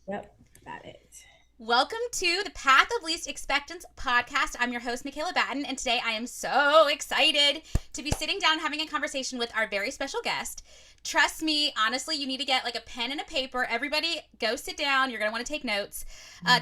Yep, got it. Welcome to the Path of Least Expectance podcast. I'm your host, Michaela Batten, and today I am so excited to be sitting down having a conversation with our very special guest. Trust me, honestly, you need to get like a pen and a paper. Everybody, go sit down. You're going to want to take notes.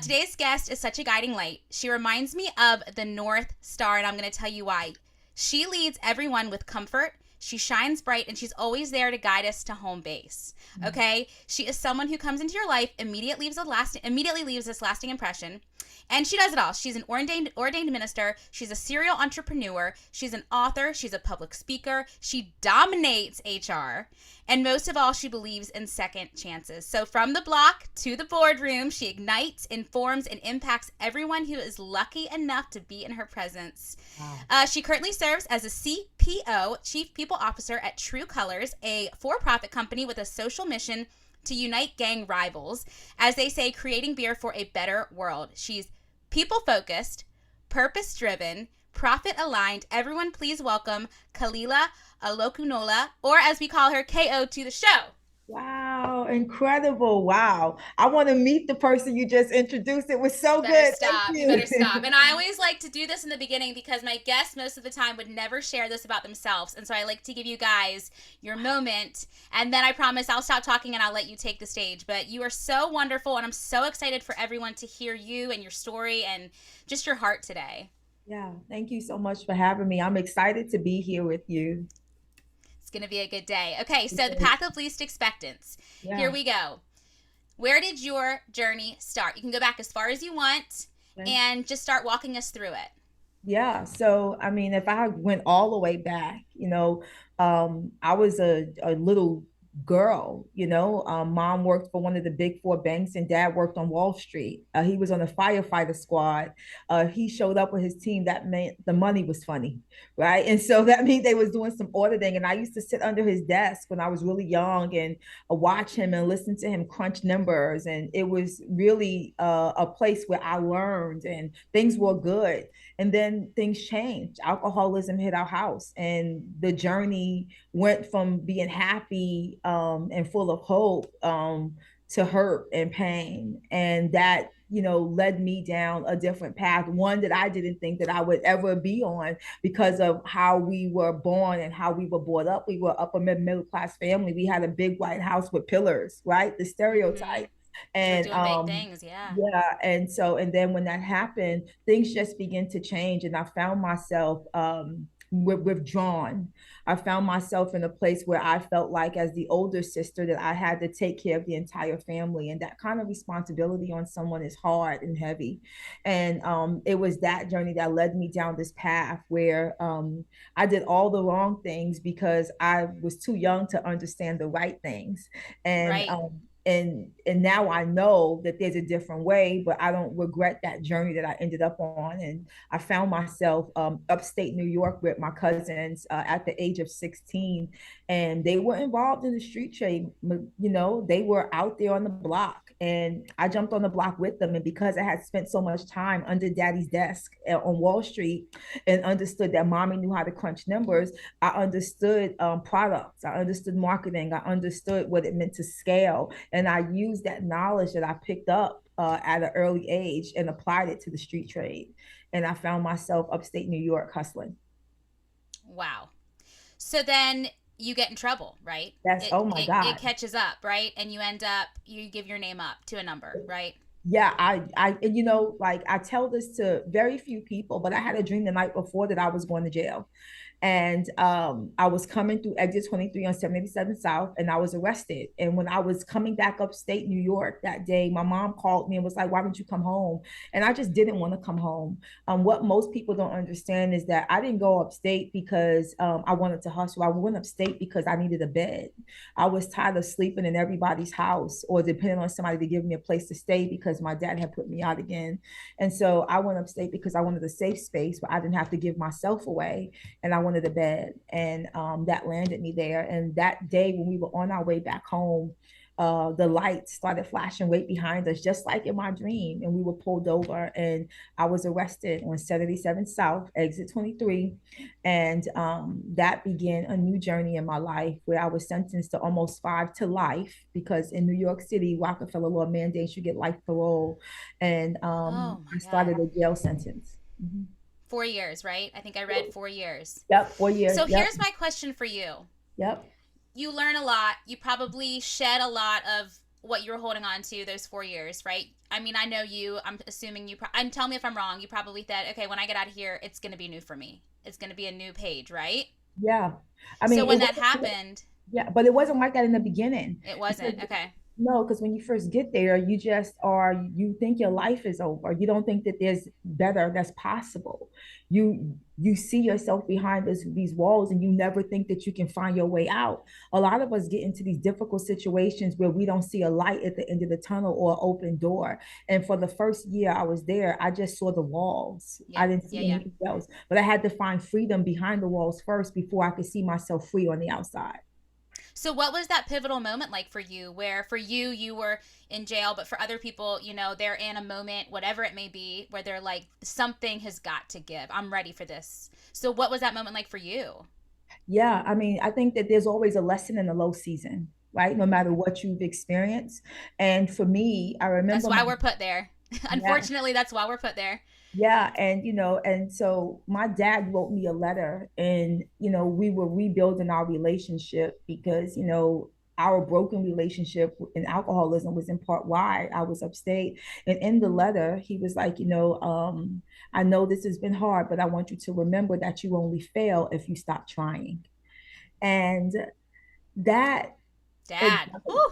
Today's guest is such a guiding light. She reminds me of the North Star, and I'm going to tell you why. She leads everyone with comfort. She shines bright and she's always there to guide us to home base. Okay? She is someone who comes into your life, immediately leaves this lasting impression. And she does it all. She's an ordained minister. She's a serial entrepreneur. She's an author. She's a public speaker. She dominates HR. And most of all, she believes in second chances. So from the block to the boardroom, she ignites, informs, and impacts everyone who is lucky enough to be in her presence. Wow. She currently serves as a CPO, Chief People Officer at Tru Colors, a for-profit company with a social mission to unite gang rivals, as they say, creating beer for a better world. She's people-focused, purpose-driven, profit-aligned. Everyone please welcome Khalilah Olokunola, or as we call her, KO, to the show. Wow, incredible. Wow. I want to meet the person you just introduced. It was You so better good. Thank stop. You you. better stop. And I always like to do this in the beginning because my guests most of the time would never share this about themselves. And so I like to give you guys your moment. And then I promise I'll stop talking and I'll let you take the stage. But you are so wonderful. And I'm so excited for everyone to hear you and your story and just your heart today. Yeah, thank you so much for having me. I'm excited to be here with you. It's going to be a good day. Okay, so the path of least expectance. Here Yeah. we go. Where did your journey start? You can go back as far as you want Okay. and just start walking us through it. Yeah. So, I mean, if I went all the way back, I was a little girl, mom worked for one of the big four banks and dad worked on Wall Street. He was on a firefighter squad. He showed up with his team. That meant the money was funny, right? And so that means they was doing some auditing. And I used to sit under his desk when I was really young and watch him and listen to him crunch numbers. And it was really a place where I learned and things were good. And then things changed. Alcoholism hit our house, and the journey went from being happy and full of hope to hurt and pain. And that, led me down a different path, one that I didn't think that I would ever be on because of how we were born and how we were brought up. We were upper middle class family. We had a big white house with pillars, right? The Mm-hmm. stereotype. You were And doing big things, yeah. yeah, and then when that happened, things just began to change, and I found myself withdrawn. I found myself in a place where I felt like, as the older sister, that I had to take care of the entire family, and that kind of responsibility on someone is hard and heavy. And it was that journey that led me down this path where I did all the wrong things because I was too young to understand the right things. And Right. and now I know that there's a different way, but I don't regret that journey that I ended up on. And I found myself upstate New York with my cousins at the age of 16, and they were involved in the street trade. They were out there on the block, and I jumped on the block with them. And because I had spent so much time under daddy's desk on Wall Street and understood that mommy knew how to crunch numbers, I understood products, I understood marketing, I understood what it meant to scale, and I used that knowledge that I picked up at an early age and applied it to the street trade. And I found myself upstate New York hustling. Wow. So then you get in trouble, right? That's, It, oh my it it God. catches up, right? And you give your name up to a number, right? Yeah, and like I tell this to very few people, but I had a dream the night before that I was going to jail. And I was coming through exit 23 on 77 South, and I was arrested. And when I was coming back upstate New York that day, my mom called me and was like, "Why don't you come home?" And I just didn't want to come home. What most people don't understand is that I didn't go upstate because I wanted to hustle. I went upstate because I needed a bed. I was tired of sleeping in everybody's house or depending on somebody to give me a place to stay because my dad had put me out again. And so I went upstate because I wanted a safe space where I didn't have to give myself away, and I wanted a bed. And that landed me there. And that day when we were on our way back home, the lights started flashing right behind us, just like in my dream. And we were pulled over, and I was arrested on 77 South, exit 23. And that began a new journey in my life where I was sentenced to almost 5 to life because in New York City, Rockefeller law mandates you get life parole. And Oh my I God. started a jail sentence. Mm-hmm. 4 years, right? I think I read 4 years. Yep, 4 years. So Yep, here's my question for you. yep. You learn a lot. You probably shed a lot of what you were holding on to those 4 years, right? I mean, I know you. I'm assuming you. And tell me if I'm wrong. You probably thought, okay, when I get out of here, it's going to be new for me. It's going to be a new page, right? Yeah. I So mean, when that happened, yeah, but it wasn't like that in the beginning. it Because wasn't. Okay. no, because when you first get there, you just are, you think your life is over. You don't think that there's better that's possible. You see yourself behind these walls and you never think that you can find your way out. A lot of us get into these difficult situations where we don't see a light at the end of the tunnel or an open door. And for the first year I was there, I just saw the walls. I Yeah. didn't Yeah. see Yeah. anything else. But I had to find freedom behind the walls first before I could see myself free on the outside. So what was that pivotal moment like for you where for you you were in jail but for other people, they're in a moment whatever it may be where they're like something has got to give. I'm ready for this. So what was that moment like for you? Yeah, I mean, I think that there's always a lesson in the low season, right? No matter what you've experienced. And for me, I That's remember why my, we're put there. yeah, Unfortunately, that's why we're put there. yeah, and and so my dad wrote me a letter, and we were rebuilding our relationship because our broken relationship in alcoholism was in part why I was upstate. And in the letter, he was like, I know this has been hard, but I want you to remember that you only fail if you stop trying. And that Dad. Whew.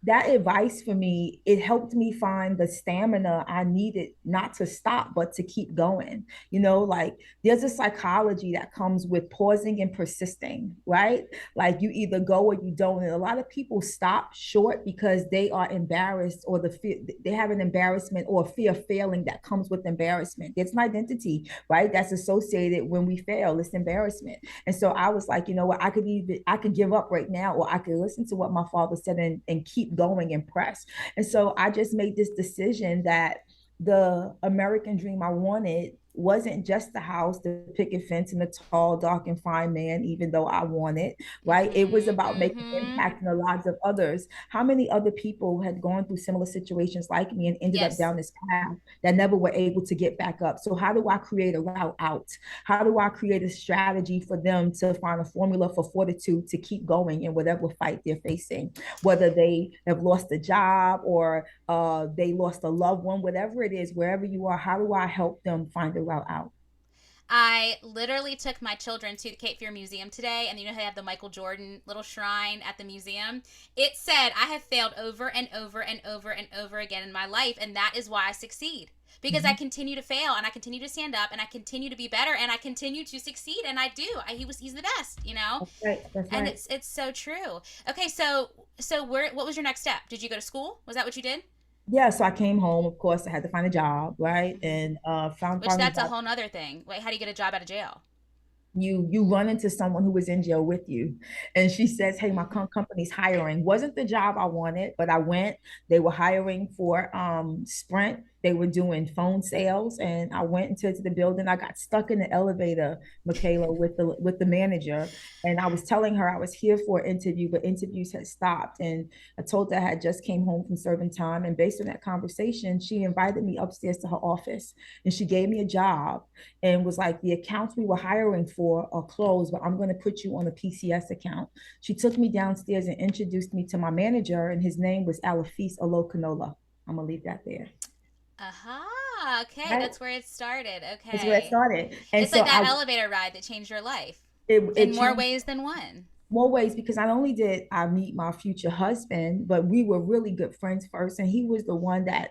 that advice for me, it helped me find the stamina I needed not to stop, but to keep going. Like there's a psychology that comes with pausing and persisting, right? Like you either go or you don't. And a lot of people stop short because they are embarrassed or they have an embarrassment or fear of failing that comes with embarrassment. It's an identity, right? That's associated when we fail, it's embarrassment. And so I was like, you know what, I could give up right now, or I could listen to what my father said and keep going and press. And so I just made this decision that the American dream I wanted wasn't just the house, the picket fence, and the tall, dark, and fine man, even though I wanted, right? It was Mm-hmm. about making an Mm-hmm. impact in the lives of others. How many other people had gone through similar situations like me and ended up Yes. down this path that never were able to get back up? So how do I create a route out? How do I create a strategy for them to find a formula for fortitude to keep going in whatever fight they're facing, whether they have lost a job or they lost a loved one, whatever it is, wherever you are, how do I help them find a route out? I literally took my children to the Cape Fear Museum today, and you know how they have the Michael Jordan little shrine at the museum? It said, I have failed over and over and over and over again in my life, and that is why I succeed. Because I Mm-hmm. continue to fail, and I continue to stand up, and I continue to be better, and I continue to succeed, and I do. He's the best, That's right. That's and right. it's so true. Okay, what was your next step? Did you go to school? Was that what you did? Yeah, so I came home. Of course, I had to find a job, right? Mm-hmm. And found Which found a that's a job. whole nother thing. Wait, how do you get a job out of jail? You run into someone who was in jail with you, and she says, hey, my Mm-hmm. company's hiring. Wasn't the job I wanted, but I went. They were hiring for Sprint. They were doing phone sales, and I went into the building. I got stuck in the elevator, Michaela, with the manager, and I was telling her I was here for an interview, but interviews had stopped. And I told her I had just came home from serving time, and based on that conversation, she invited me upstairs to her office, and she gave me a job and was like, the accounts we were hiring for are closed, but I'm going to put you on the PCS account. She took me downstairs and introduced me to my manager, and his name was Olokunola. I'm going to leave that there. Aha. Okay, Right? that's where it started. That's where it Okay. started. And It's so like that elevator ride that changed your life it in more changed ways than one. more ways because not only did I meet my future husband, but we were really good friends first. And he was the one that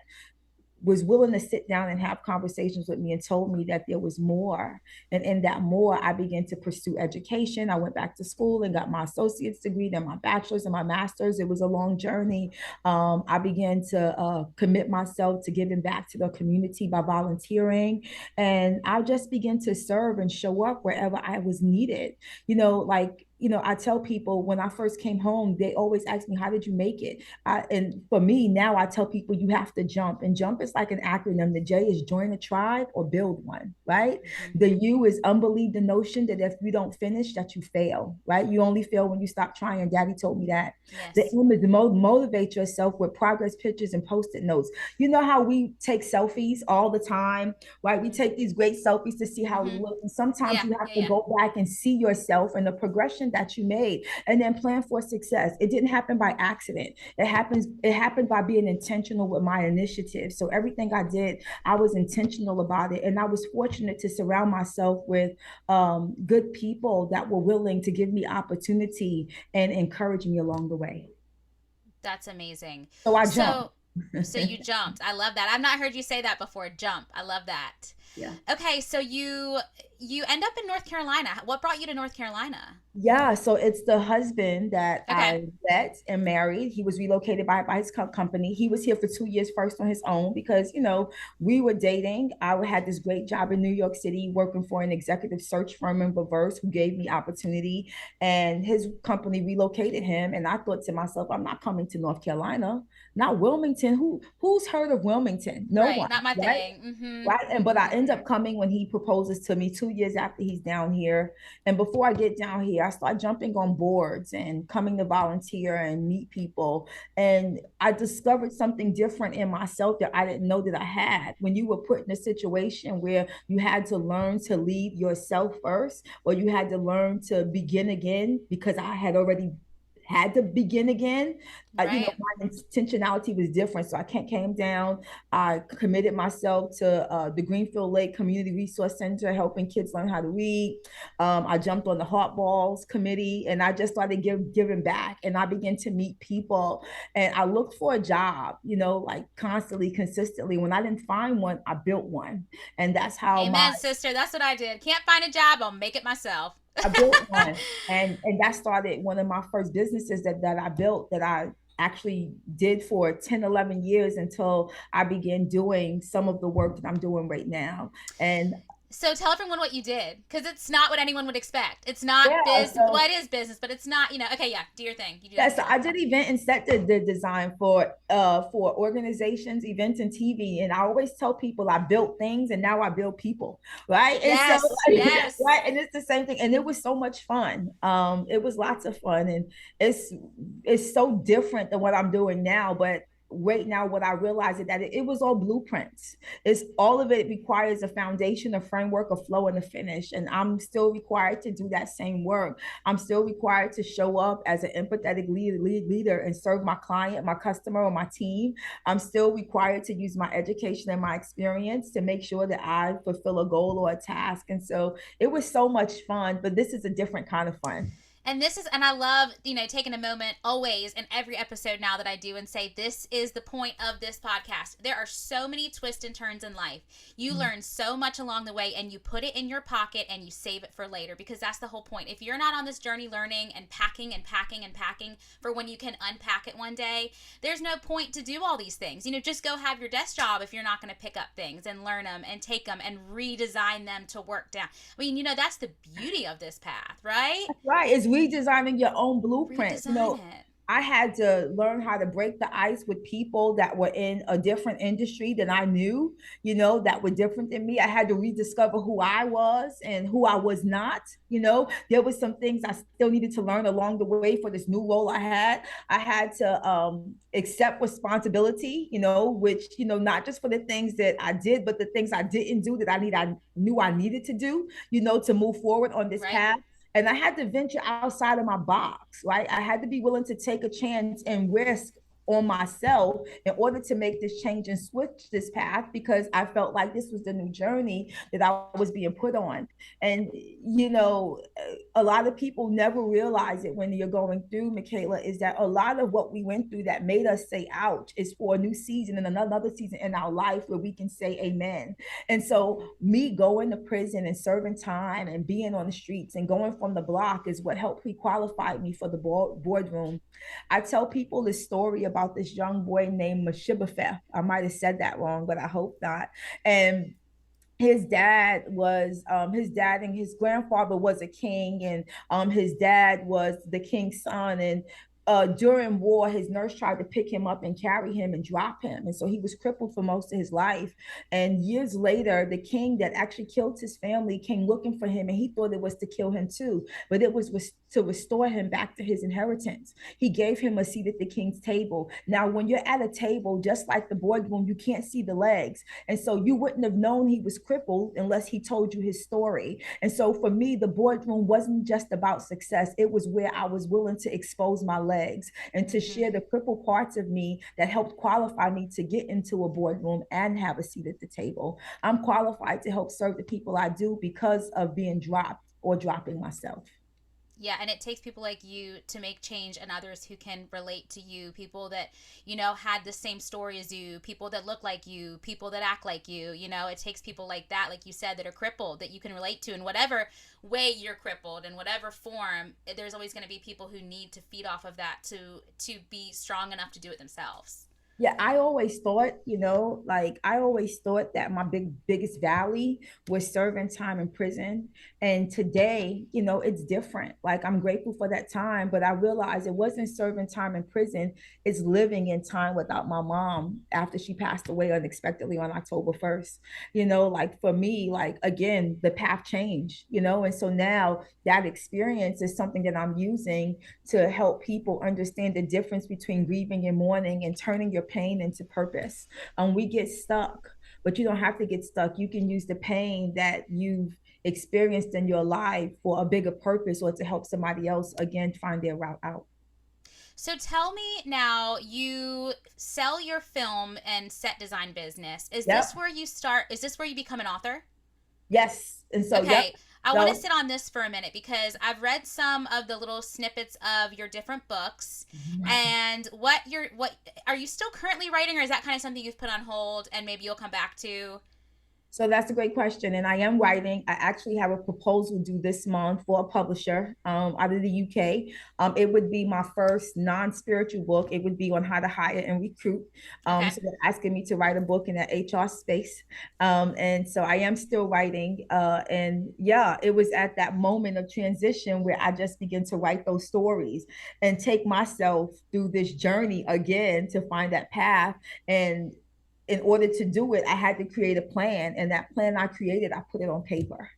was willing to sit down and have conversations with me and told me that there was more. And in that more, I began to pursue education. I went back to school and got my associate's degree, then my bachelor's and my master's. It was a long journey. I began to commit myself to giving back to the community by volunteering. And I just began to serve and show up wherever I was needed. Like I tell people when I first came home, they always ask me, how did you make it? And for me, now I tell people you have to jump. And jump is like an acronym. The J is join a tribe or build one, right? Mm-hmm. The U is unbelieve the notion that if you don't finish, that you fail, right? You only fail when you stop trying. Daddy told me that. The Yes. M is motivate yourself with progress pictures and post-it notes. You know how we take selfies all the time, right? We Mm-hmm. take these great selfies to see how we Mm-hmm. look. And sometimes Yeah. you have Yeah. to Yeah. go back and see yourself and the progression that you made and then plan for success. It didn't happen by accident. It happened by being intentional with my initiative. So everything I did, I was intentional about it. And I was fortunate to surround myself with good people that were willing to give me opportunity and encourage me along the way. That's amazing. So I jumped. So, so you jumped. I love that. I've not heard you say that before. Jump. I love that. Yeah. Okay, so you end up in North Carolina. What brought you to North Carolina? Yeah, so it's the husband that Okay. I met and married. He was relocated by his company. He was here for 2 years first on his own because, we were dating. I had this great job in New York City working for an executive search firm in reverse who gave me opportunity. And his company relocated him. And I thought to myself, I'm not coming to North Carolina, not Wilmington. Who's heard of Wilmington? No Right. one, Not my right? thing. Mm-hmm. Right. And but I end up coming when he proposes to me 2 years after he's down here. And before I get down here, I start jumping on boards and coming to volunteer and meet people. And I discovered something different in myself that I didn't know that I had. When you were put in a situation where you had to learn to lead yourself first, or you had to learn to begin again, because I had already had to begin again. Right. My intentionality was different. So I came down. I committed myself to the Greenfield Lake Community Resource Center, helping kids learn how to read. I jumped on the Heart Balls committee, and I just started giving back. And I began to meet people, and I looked for a job, like constantly, consistently. When I didn't find one, I built one, and that's how Amen, sister. That's what I did. Can't find a job, I'll make it myself. I built one. And that started one of my first businesses that I built, that I actually did for 10, 11 years until I began doing some of the work that I'm doing right now. And So tell everyone what you did, because it's not what anyone would expect. It's not yeah, business. Well, so it is business, but it's not. Okay, yeah, do your thing. You do that yes, for I sure. did event and set the design for organizations, events, and TV. And I always tell people I built things and now I build people, right? And so Yes, yes. right, and it's the same thing. And it was so much fun. It was lots of fun, and it's it's so different than what I'm doing now, but right now what I realized is that it was all blueprints. It's all of it requires a foundation, a framework, a flow, and a finish. And I'm still required to do that same work. I'm still required to show up as an empathetic leader and serve my client, my customer, or my team. I'm still required to use my education and my experience to make sure that I fulfill a goal or a task. And so it was so much fun, but this is a different kind of fun. And I love, taking a moment always in every episode now that I do and say, this is the point of this podcast. There are so many twists and turns in life. You learn so much along the way, and you put it in your pocket and you save it for later, because that's the whole point. If you're not on this journey learning and packing and packing and packing for when you can unpack it one day, there's no point to do all these things. Just go have your desk job if you're not going to pick up things and learn them and take them and redesign them to work down. I mean, that's the beauty of this path, right? Right. It's redesigning your own blueprint. Redesign it. I had to learn how to break the ice with people that were in a different industry than I knew, that were different than me. I had to rediscover who I was and who I was not. There was some things I still needed to learn along the way for this new role I had. I had to accept responsibility, which, not just for the things that I did, but the things I didn't do that I knew I needed to do, to move forward on this Right. path. And I had to venture outside of my box, right? I had to be willing to take a chance and risk on myself in order to make this change and switch this path, because I felt like this was the new journey that I was being put on. And, a lot of people never realize it when you're going through, Michaela, is that a lot of what we went through that made us say ouch is for a new season and another season in our life where we can say amen. And so me going to prison and serving time and being on the streets and going from the block is what helped pre-qualify me for the boardroom. I tell people this story about this young boy named Mephibosheth. I might have said that wrong, but I hope not. And his dad and his grandfather was a king, and his dad was the king's son. And during war, his nurse tried to pick him up and carry him and drop him, and so he was crippled for most of his life. And years later, the king that actually killed his family came looking for him, and he thought it was to kill him too, but it was to restore him back to his inheritance. He gave him a seat at the king's table. Now, when you're at a table, just like the boardroom, you can't see the legs, and so you wouldn't have known he was crippled unless he told you his story. And so for me, the boardroom wasn't just about success. It was where I was willing to expose my legs and to Mm-hmm. share the crippled parts of me that helped qualify me to get into a boardroom and have a seat at the table. I'm qualified to help serve the people I do because of being dropped or dropping myself. Yeah, and it takes people like you to make change, and others who can relate to you, people that, you know, had the same story as you, people that look like you, people that act like you know, it takes people like that, like you said, that are crippled, that you can relate to in whatever way you're crippled, in whatever form. There's always going to be people who need to feed off of that to be strong enough to do it themselves. Yeah, I always thought, like I always thought that my biggest valley was serving time in prison. And today, it's different. Like I'm grateful for that time, but I realized it wasn't serving time in prison, it's living in time without my mom after she passed away unexpectedly on October 1st. Like for me, like again, the path changed, and so now that experience is something that I'm using to help people understand the difference between grieving and mourning and turning your pain into purpose. We get stuck, but you don't have to get stuck. You can use the pain that you've experienced in your life for a bigger purpose or to help somebody else again find their route out. So tell me now, you sell your film and set design business. Is this Yep. where you start? Is this where you become an author? Yes. And so, yep. Okay, I want to So, sit on this for a minute because I've read some of the little snippets of your different books, and what are you still currently writing, or is that kind of something you've put on hold and maybe you'll come back to? So that's a great question. And I am writing. I actually have a proposal due this month for a publisher out of the UK. It would be my first non-spiritual book. It would be on how to hire and recruit. Okay. So they're asking me to write a book in that HR space. And so I am still writing. And yeah, it was at that moment of transition where I just began to write those stories and take myself through this journey again to find that path. And in order to do it, I had to create a plan. And that plan I created, I put it on paper.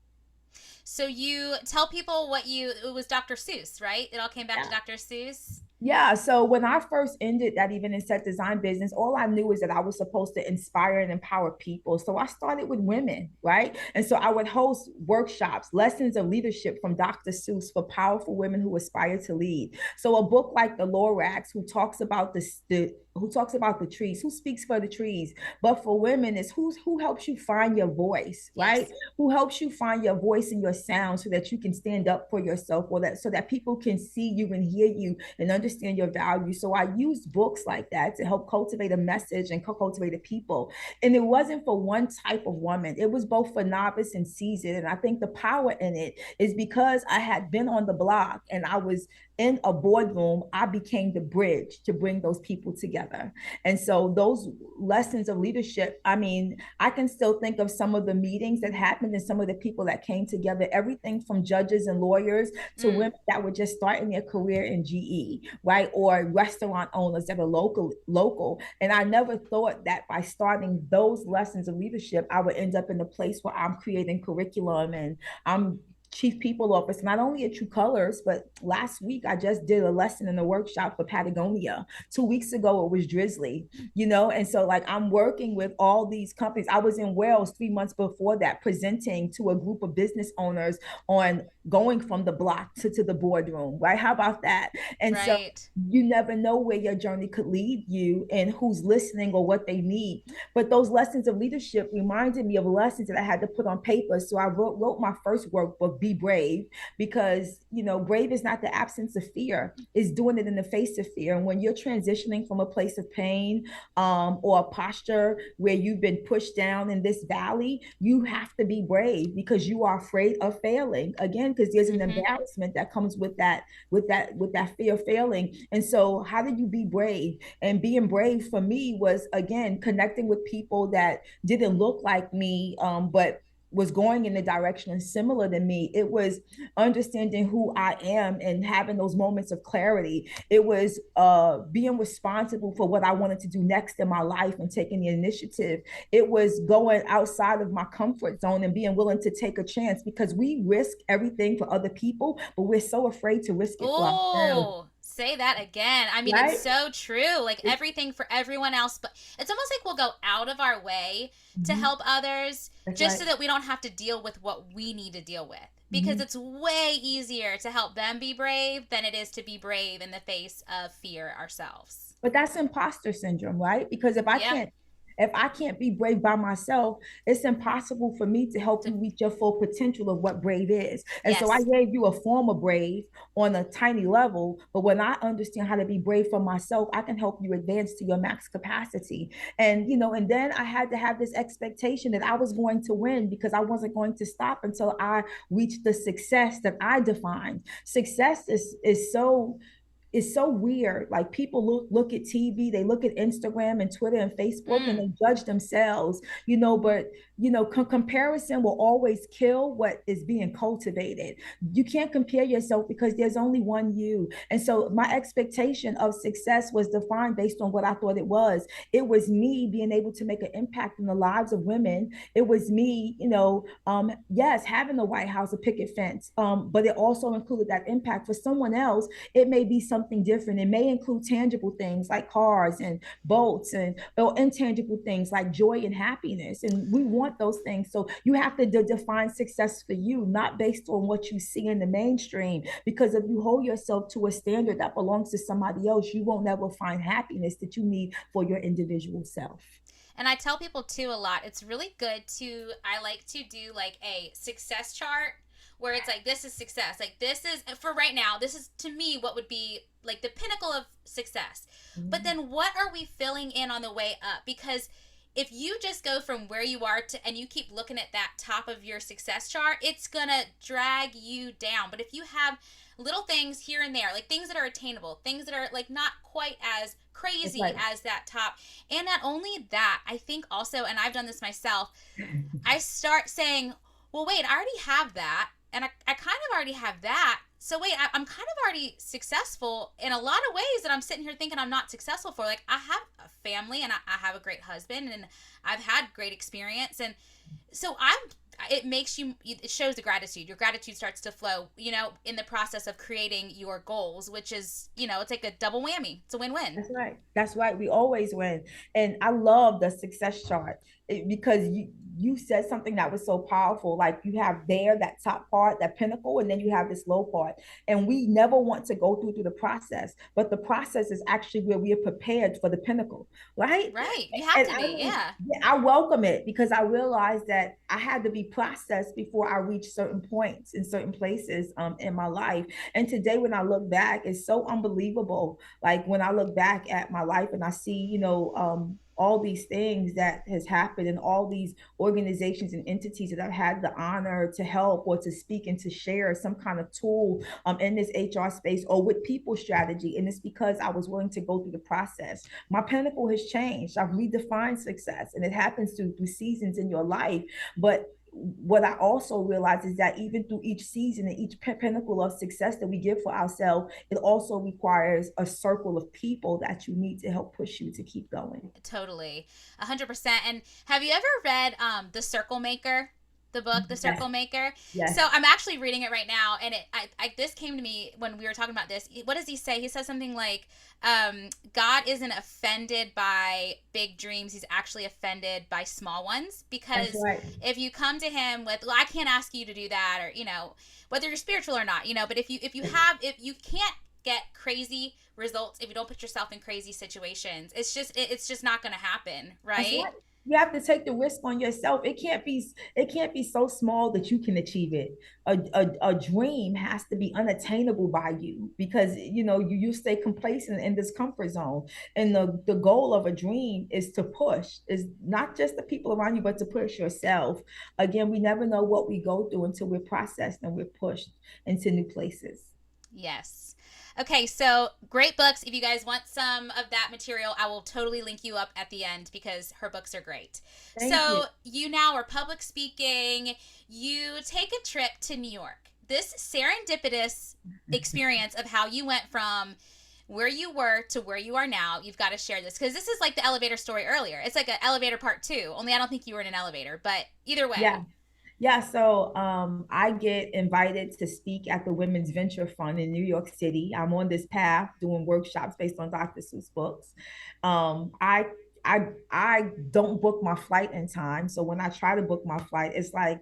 So you tell people it was Dr. Seuss, right? It all came back to Yeah. Dr. Seuss. Yeah. So when I first ended that even in set design business, all I knew is that I was supposed to inspire and empower people. So I started with women, right? And so I would host workshops, lessons of leadership from Dr. Seuss for powerful women who aspire to lead. So a book like The Lorax, who talks about the trees, who speaks for the trees, but for women is who helps you find your voice, right? Yes. Who helps you find your voice and your sound so that you can stand up for yourself, or that so that people can see you and hear you and understand your value. So I used books like that to help cultivate a message and cultivate a people. And it wasn't for one type of woman. It was both for novice and seasoned. And I think the power in it is because I had been on the block and I was in a boardroom, I became the bridge to bring those people together. And so those lessons of leadership, I mean, I can still think of some of the meetings that happened and some of the people that came together, everything from judges and lawyers to Mm. women that were just starting their career in GE, right? Or restaurant owners that are local. And I never thought that by starting those lessons of leadership, I would end up in a place where I'm creating curriculum and I'm chief people officer, not only at True Colors, but last week I just did a lesson in a workshop for Patagonia. 2 weeks ago it was Drizzly, and so like I'm working with all these companies. I was in Wales 3 months before that presenting to a group of business owners on going from the block to the boardroom, right? How about that? And so Right. you never know where your journey could lead you and who's listening or what they need. But those lessons of leadership reminded me of lessons that I had to put on paper. So I wrote my first workbook, Be Brave, because, brave is not the absence of fear, it's doing it in the face of fear. And when you're transitioning from a place of pain or a posture where you've been pushed down in this valley, you have to be brave because you are afraid of failing again, because there's an Mm-hmm. embarrassment that comes with that fear of failing. And so how do you be brave? And being brave for me was again connecting with people that didn't look like me, but was going in the direction similar to me. It was understanding who I am and having those moments of clarity. It was being responsible for what I wanted to do next in my life and taking the initiative. It was going outside of my comfort zone and being willing to take a chance, because we risk everything for other people, but we're so afraid to risk it for ourselves, Oh, say that again. I mean, it's right? so true. Like everything for everyone else, but it's almost like we'll go out of our way to Mm-hmm. help others That's just right. so that we don't have to deal with what we need to deal with. Because Mm-hmm. it's way easier to help them be brave than it is to be brave in the face of fear ourselves. But that's imposter syndrome, right? Because Yep. if I can't be brave by myself, it's impossible for me to help To, you reach your full potential of what brave is. And so I yes. gave you a form of brave on a tiny level, but when I understand how to be brave for myself, I can help you advance to your max capacity. And and then I had to have this expectation that I was going to win, because I wasn't going to stop until I reached the success that I defined. Success is so weird. Like, people look at TV, they look at Instagram and Twitter and Facebook, and Mm. they judge themselves, but comparison will always kill what is being cultivated. You can't compare yourself, because there's only one you. And so my expectation of success was defined based on what I thought it was. It was me being able to make an impact in the lives of women. It was me, yes, having a White House, a picket fence, but it also included that impact. For someone else, it may be something different. It may include tangible things like cars and boats, and or intangible things like joy and happiness. And we want those things. So you have to define success for you, not based on what you see in the mainstream. Because if you hold yourself to a standard that belongs to somebody else, you won't ever find happiness that you need for your individual self. And I tell people too a lot, it's really good to, I like to do like a success chart where it's like, this is success. Like, this is, for right now, this is to me what would be like the pinnacle of success. But Mm-hmm. then what are we filling in on the way up? Because if you just go from where you are to, and you keep looking at that top of your success chart, it's gonna drag you down. But if you have little things here and there, like things that are attainable, things that are like not quite as That's crazy right. as that top, and not only that, I think also, and I've done this myself, I start saying, well, wait, I already have that. And I kind of already have that. So wait, I'm kind of already successful in a lot of ways that I'm sitting here thinking I'm not successful for. Like, I have a family, and I have a great husband, and I've had great experience. And so it makes you, it shows the gratitude. Your gratitude starts to flow, in the process of creating your goals, which is, it's like a double whammy. It's a win-win. That's right. That's right. We always win. And I love the success chart, because you said something that was so powerful. Like, you have there that top part, that pinnacle, and then you have this low part. And we never want to go through the process, but the process is actually where we are prepared for the pinnacle, right? Right. You have And to I be. mean, Yeah. yeah, I welcome it, because I realized that I had to be processed before I reached certain points in certain places in my life. And today, when I look back, it's so unbelievable. Like, when I look back at my life and I see, all these things that has happened, and all these organizations and entities that I've had the honor to help or to speak and to share some kind of tool in this HR space or with people strategy. And it's because I was willing to go through the process. My pinnacle has changed. I've redefined success, and it happens through seasons in your life. But what I also realize is that even through each season and each pinnacle of success that we give for ourselves, it also requires a circle of people that you need to help push you to keep going. Totally. 100%. And have you ever read The Circle Maker? The book, The Yes, Circle Maker. yes, So I'm actually reading it right now, and this came to me when we were talking about this. What does he say? He says something like, God isn't offended by big dreams; He's actually offended by small ones. that's Because right. if you come to Him with, "Well, I can't ask you to do that," or whether you're spiritual or not, but if you can't get crazy results if you don't put yourself in crazy situations, it's just not going to happen, That's right? right. You have to take the risk on yourself. It can't be so small that you can achieve it. A dream has to be unattainable by you, because you stay complacent in this comfort zone. And the goal of a dream is to push, is not just the people around you, but to push yourself. Again, we never know what we go through until we're processed and we're pushed into new places. Yes. Okay, so great books. If you guys want some of that material, I will totally link you up at the end because her books are great. Thank you. So, you now are public speaking. You take a trip to New York. This serendipitous experience of how you went from where you were to where you are now, you've got to share this because this is like the elevator story earlier. It's like an elevator part two, only I don't think you were in an elevator, but either way. Yeah. Yeah, so I get invited to speak at the Women's Venture Fund in New York City. I'm on this path doing workshops based on Dr. Seuss books. Um, I I don't book my flight in time, so when I try to book my flight, it's like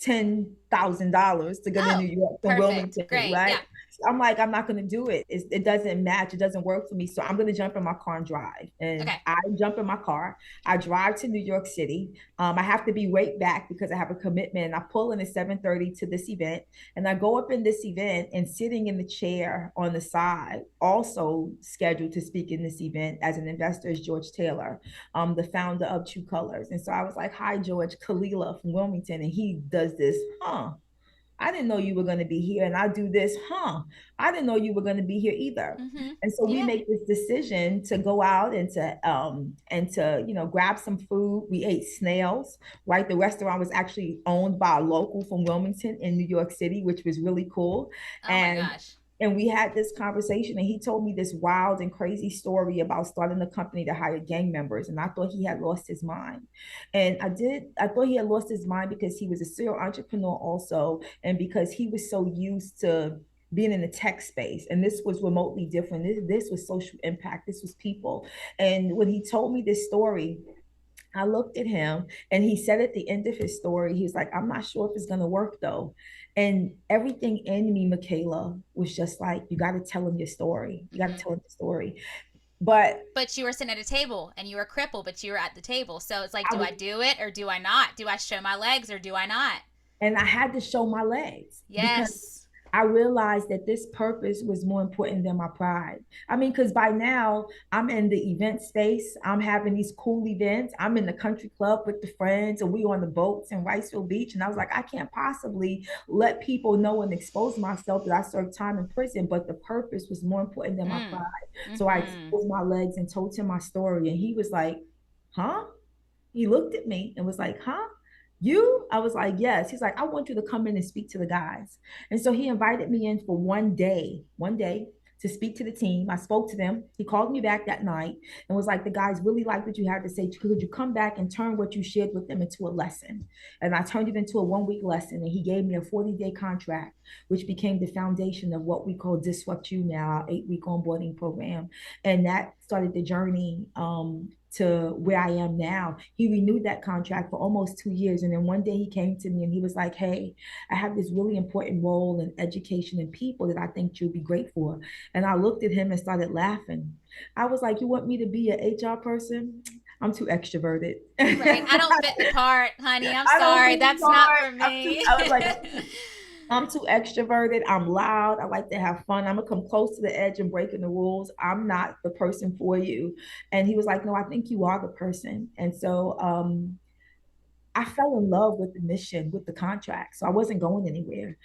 $10,000 to get to New Oh, York from perfect. Wilmington, Great. right? Yeah. So I'm like, I'm not going to do it. It doesn't match. It doesn't work for me. So I'm going to jump in my car and drive. And Okay. I jump in my car. I drive to New York City. I have to be right back because I have a commitment. I pull in at 7:30 to this event, and I go up in this event and sitting in the chair on the side, also scheduled to speak in this event as an investor is George Taylor, the founder of Tru Colors. And so I was like, "Hi, George, Khalilah from Wilmington," and he does this, huh? I didn't know you were going to be here. And I do this, huh? I didn't know you were going to be here either. Mm-hmm. And so we Yeah. make this decision to go out and to grab some food. We ate snails, right? The restaurant was actually owned by a local from Wilmington in New York City, which was really cool. Oh my And gosh. and we had this conversation, and he told me this wild and crazy story about starting a company to hire gang members. And I thought he had lost his mind. And I thought he had lost his mind because he was a serial entrepreneur also, and because he was so used to being in the tech space, and this was remotely different. This was social impact, this was people. And when he told me this story, I looked at him, and he said at the end of his story, he's like, I'm not sure if it's going to work though. And everything in me, Michaela, was just like, you got to tell him your story. You got Mm-hmm. to tell him the story. But But you were sitting at a table and you were crippled, but you were at the table. So it's like, I do was, I do it or do I not? Do I show my legs or do I not? and I had to show my legs because Yes. I realized that this purpose was more important than my pride. I mean, because by now I'm in the event space, I'm having these cool events, I'm in the country club with the friends, and we on the boats in Riceville Beach. And I was like, I can't possibly let people know and expose myself that I served time in prison, but the purpose was more important than my Mm. pride. So I Mm-hmm. exposed my legs and told him my story, and he was like, huh? He looked at me and was like, huh? You? I was like, yes. He's like, I want you to come in and speak to the guys. And so he invited me in for one day to speak to the team. I spoke to them. He called me back that night and was like, the guys really like what you had to say. Could you come back and turn what you shared with them into a lesson? And I turned it into a 1 week lesson. And he gave me a 40-day contract, which became the foundation of what we call Disrupt You now, our 8 week onboarding program. And that started the journey to where I am now. He renewed that contract for almost 2 years. And then one day he came to me and he was like, hey, I have this really important role in education and people that I think you'll be great for. And I looked at him and started laughing. I was like, you want me to be an HR person? I'm too extroverted. Right. I don't fit the part, honey. I'm I don't sorry. be That's not smart. for me. I was like, I'm too extroverted. I'm loud. I like to have fun. I'm gonna come close to the edge and breaking the rules. I'm not the person for you. And he was like, no, I think you are the person. And so I fell in love with the mission, with the contract. So I wasn't going anywhere.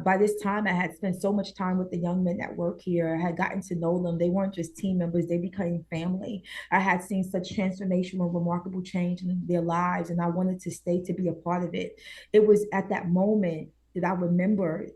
By this time, I had spent so much time with the young men that work here. I had gotten to know them. They weren't just team members, they became family. I had seen such transformational, remarkable change in their lives, and I wanted to stay to be a part of it. It was at that moment that I remembered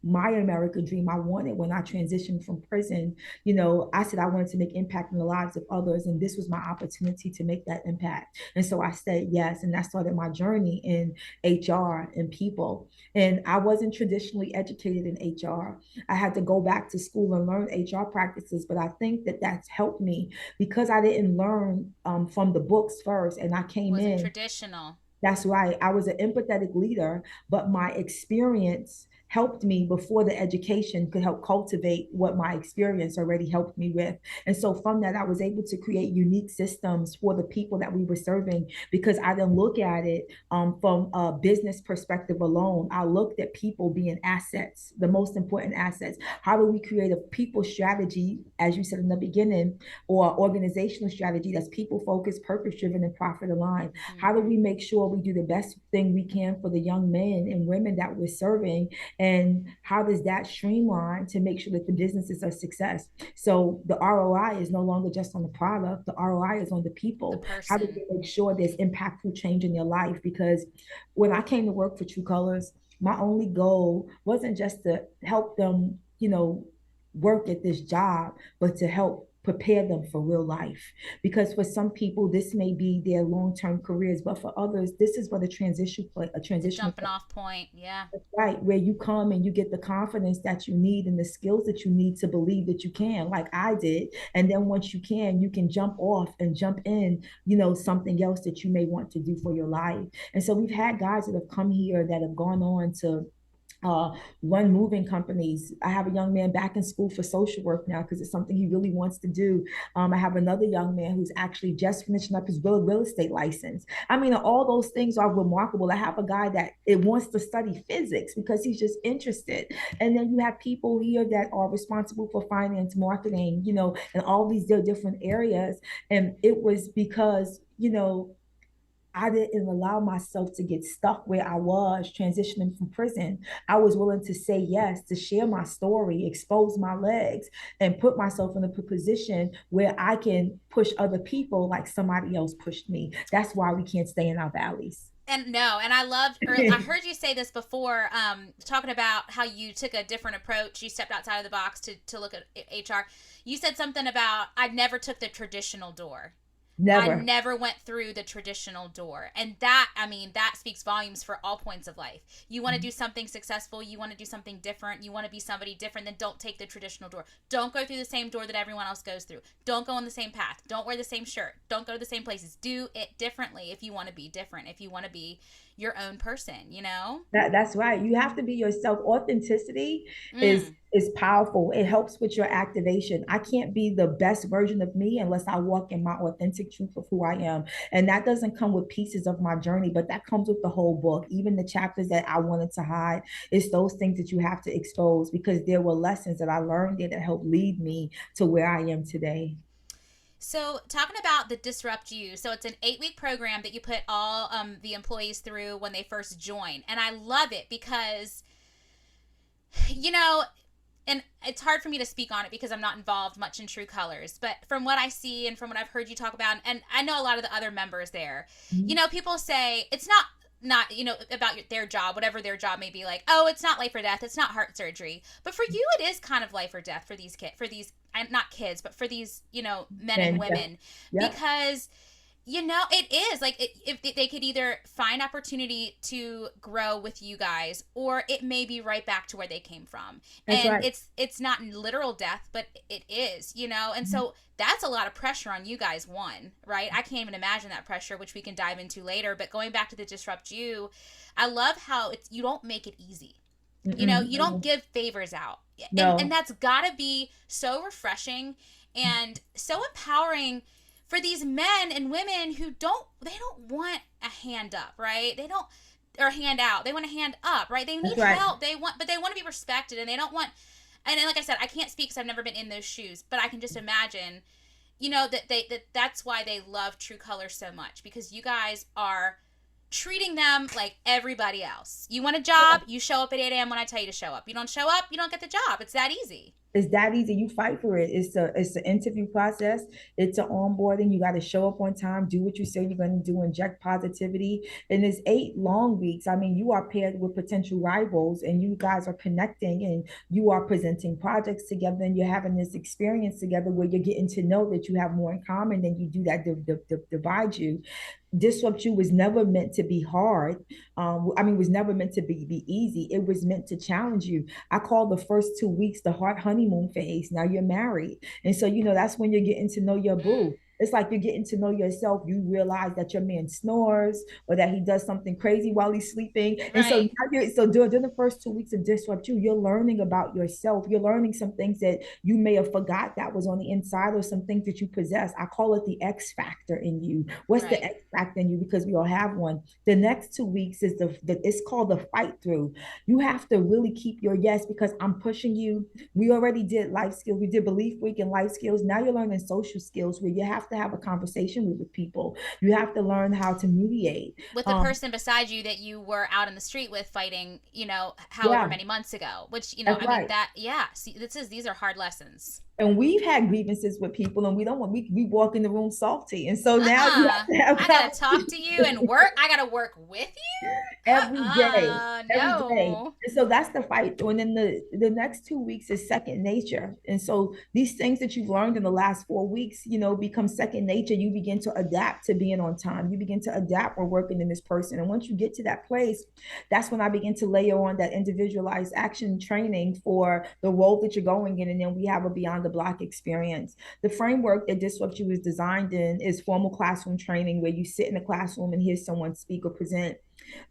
my American dream I wanted when I transitioned from prison. I said I wanted to make impact in the lives of others, and this was my opportunity to make that impact. And so I said yes, and that started my journey in HR and people. And I wasn't traditionally educated in HR. I had to go back to school and learn HR practices, but I think that that's helped me because I didn't learn from the books first, and I came Wasn't in. traditional. That's right. I was an empathetic leader, but my experience helped me before the education could help cultivate what my experience already helped me with. And so from that, I was able to create unique systems for the people that we were serving because I didn't look at it from a business perspective alone. I looked at people being assets, the most important assets. How do we create a people strategy, as you said in the beginning, or organizational strategy that's people focused, purpose driven, and profit aligned? How do Mm-hmm. we make sure we do the best thing we can for the young men and women that we're serving And how does that streamline to make sure that the business is a success? So the ROI is no longer just on the product, the ROI is on the The people. How do person. they make sure there's impactful change in their life? Because when I came to work for Tru Colors, my only goal wasn't just to help them, work at this job, but to help prepare them for real life. Because for some people, this may be their long-term careers, but for others, this is what a transition point, a It's a transitional jumping point. off point. Yeah. Right, where you come and you get the confidence that you need and the skills that you need to believe that you can, like I did. And then once you can jump off and jump in, something else that you may want to do for your life. And so we've had guys that have come here that have gone on to uh, run moving companies. I have a young man back in school for social work now because it's something he really wants to do. I have another young man who's actually just finishing up his real estate license. I mean, all those things are remarkable. I have a guy that it wants to study physics because he's just interested. And then you have people here that are responsible for finance, marketing, and all these different areas. And it was because, I didn't allow myself to get stuck where I was transitioning from prison. I was willing to say yes, to share my story, expose my legs, and put myself in a position where I can push other people like somebody else pushed me. That's why we can't stay in our valleys. And no, and I loved, or I heard you say this before, talking about how you took a different approach. You stepped outside of the box to look at HR. You said something about, I never took the traditional door. I Never. never went through the traditional door. And that, I mean, that speaks volumes for all points of life. You want to do something successful, you want to do something different, you want to be somebody different, then don't take the traditional door. Don't go through the same door that everyone else goes through. Don't go on the same path. Don't wear the same shirt. Don't go to the same places. Do it differently if you want to be different, if you want to be your own person? That's right. You have to be yourself. Authenticity is Mm, is powerful. It helps with your activation. I can't be the best version of me unless I walk in my authentic truth of who I am. And that doesn't come with pieces of my journey, but that comes with the whole book. Even the chapters that I wanted to hide, it's those things that you have to expose because there were lessons that I learned there that helped lead me to where I am today. So, talking about the Disrupt You, so it's an 8-week program that you put all the employees through when they first join. And I love it because, you know, and it's hard for me to speak on it because I'm not involved much in Tru Colors. But from what I see and from what I've heard you talk about, and I know a lot of the other members there, people say it's not about their job, whatever their job may be, like, oh, it's not life or death, it's not heart surgery, but for you it is kind of life or death for these kids, for these not kids, but for these men and And yeah, women, yeah, because it is like if they could either find opportunity to grow with you guys, or it may be right back to where they came from. that's And right. it's not literal death, but it is. And so that's a lot of pressure on you guys, one, right? I can't even imagine that pressure, which we can dive into later. But going back to the Disrupt You, I love how you don't make it easy. You don't No, give favors out. And no, that's got to be so refreshing and so empowering for these men and women who don't want a hand up, right? They don't, or hand out. They want a hand up, right? They that's need right. help. But they want to be respected, and they don't want. And like I said, I can't speak because I've never been in those shoes, but I can just imagine, that's why they love Tru Colors so much, because you guys are treating them like everybody else. You want a job, you show up at 8 a.m. when I tell you to show up. You don't show up, you don't get the job. It's that easy. It's that easy. You fight for it. It's the interview process. It's an onboarding. You got to show up on time, do what you say you're going to do, inject positivity. And it's 8 long weeks. I mean, you are paired with potential rivals, and you guys are connecting, and you are presenting projects together, and you're having this experience together where you're getting to know that you have more in common than you do that divide you. Disrupt You was never meant to be hard. I mean, was never meant to be easy. It was meant to challenge you. I call the first 2 weeks the hard honeymoon phase. Now you're married. And so, that's when you're getting to know your Mm, boo. It's like you're getting to know yourself. You realize that your man snores or that he does something crazy while he's sleeping. And so right, now during the first 2 weeks of Disrupt You, you're learning about yourself. You're learning some things that you may have forgot that was on the inside, or some things that you possess. I call it the X factor in you. What's the right. X factor in you? Because we all have one. The next 2 weeks is it's called the fight through. You have to really keep your yes because I'm pushing you. We already did life skills. We did belief week and life skills. Now you're learning social skills where you have to have a conversation with people. You have to learn how to mediate. With the person beside you that you were out in the street with fighting, however Yeah, many months ago, which, that's I mean, right. that, yeah, see, these are hard lessons. And we've had grievances with people, and we don't want we walk in the room salty, and so now you Uh-uh. have to have I gotta talk to you and work. I gotta work with you. every day, every day. No. And so that's the fight. And then the next 2 weeks is second nature. And so these things that you've learned in the last 4 weeks, become second nature. You begin to adapt to being on time. You begin to adapt or working in this person. And once you get to that place, that's when I begin to layer on that individualized action training for the role that you're going in. And then we have a beyond the block experience. The framework that Disrupt You is designed in is formal classroom training where you sit in a classroom and hear someone speak or present.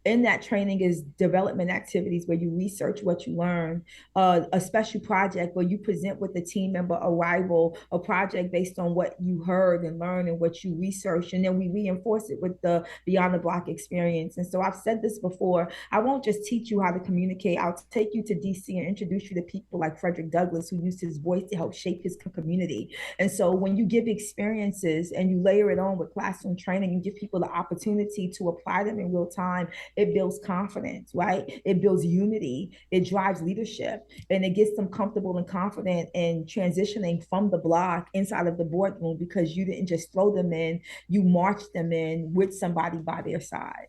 In that training is development activities where you research what you learn, a special project where you present with a team member a rival, a project based on what you heard and learned and what you researched, and then we reinforce it with the beyond the block experience. And so I've said this before, I won't just teach you how to communicate, I'll take you to DC and introduce you to people like Frederick Douglass, who used his voice to help shape his community. And so when you give experiences and you layer it on with classroom training and give people the opportunity to apply them in real time, it builds confidence, right? It builds unity, it drives leadership, and it gets them comfortable and confident in transitioning from the block inside of the boardroom because you didn't just throw them in, you marched them in with somebody by their side.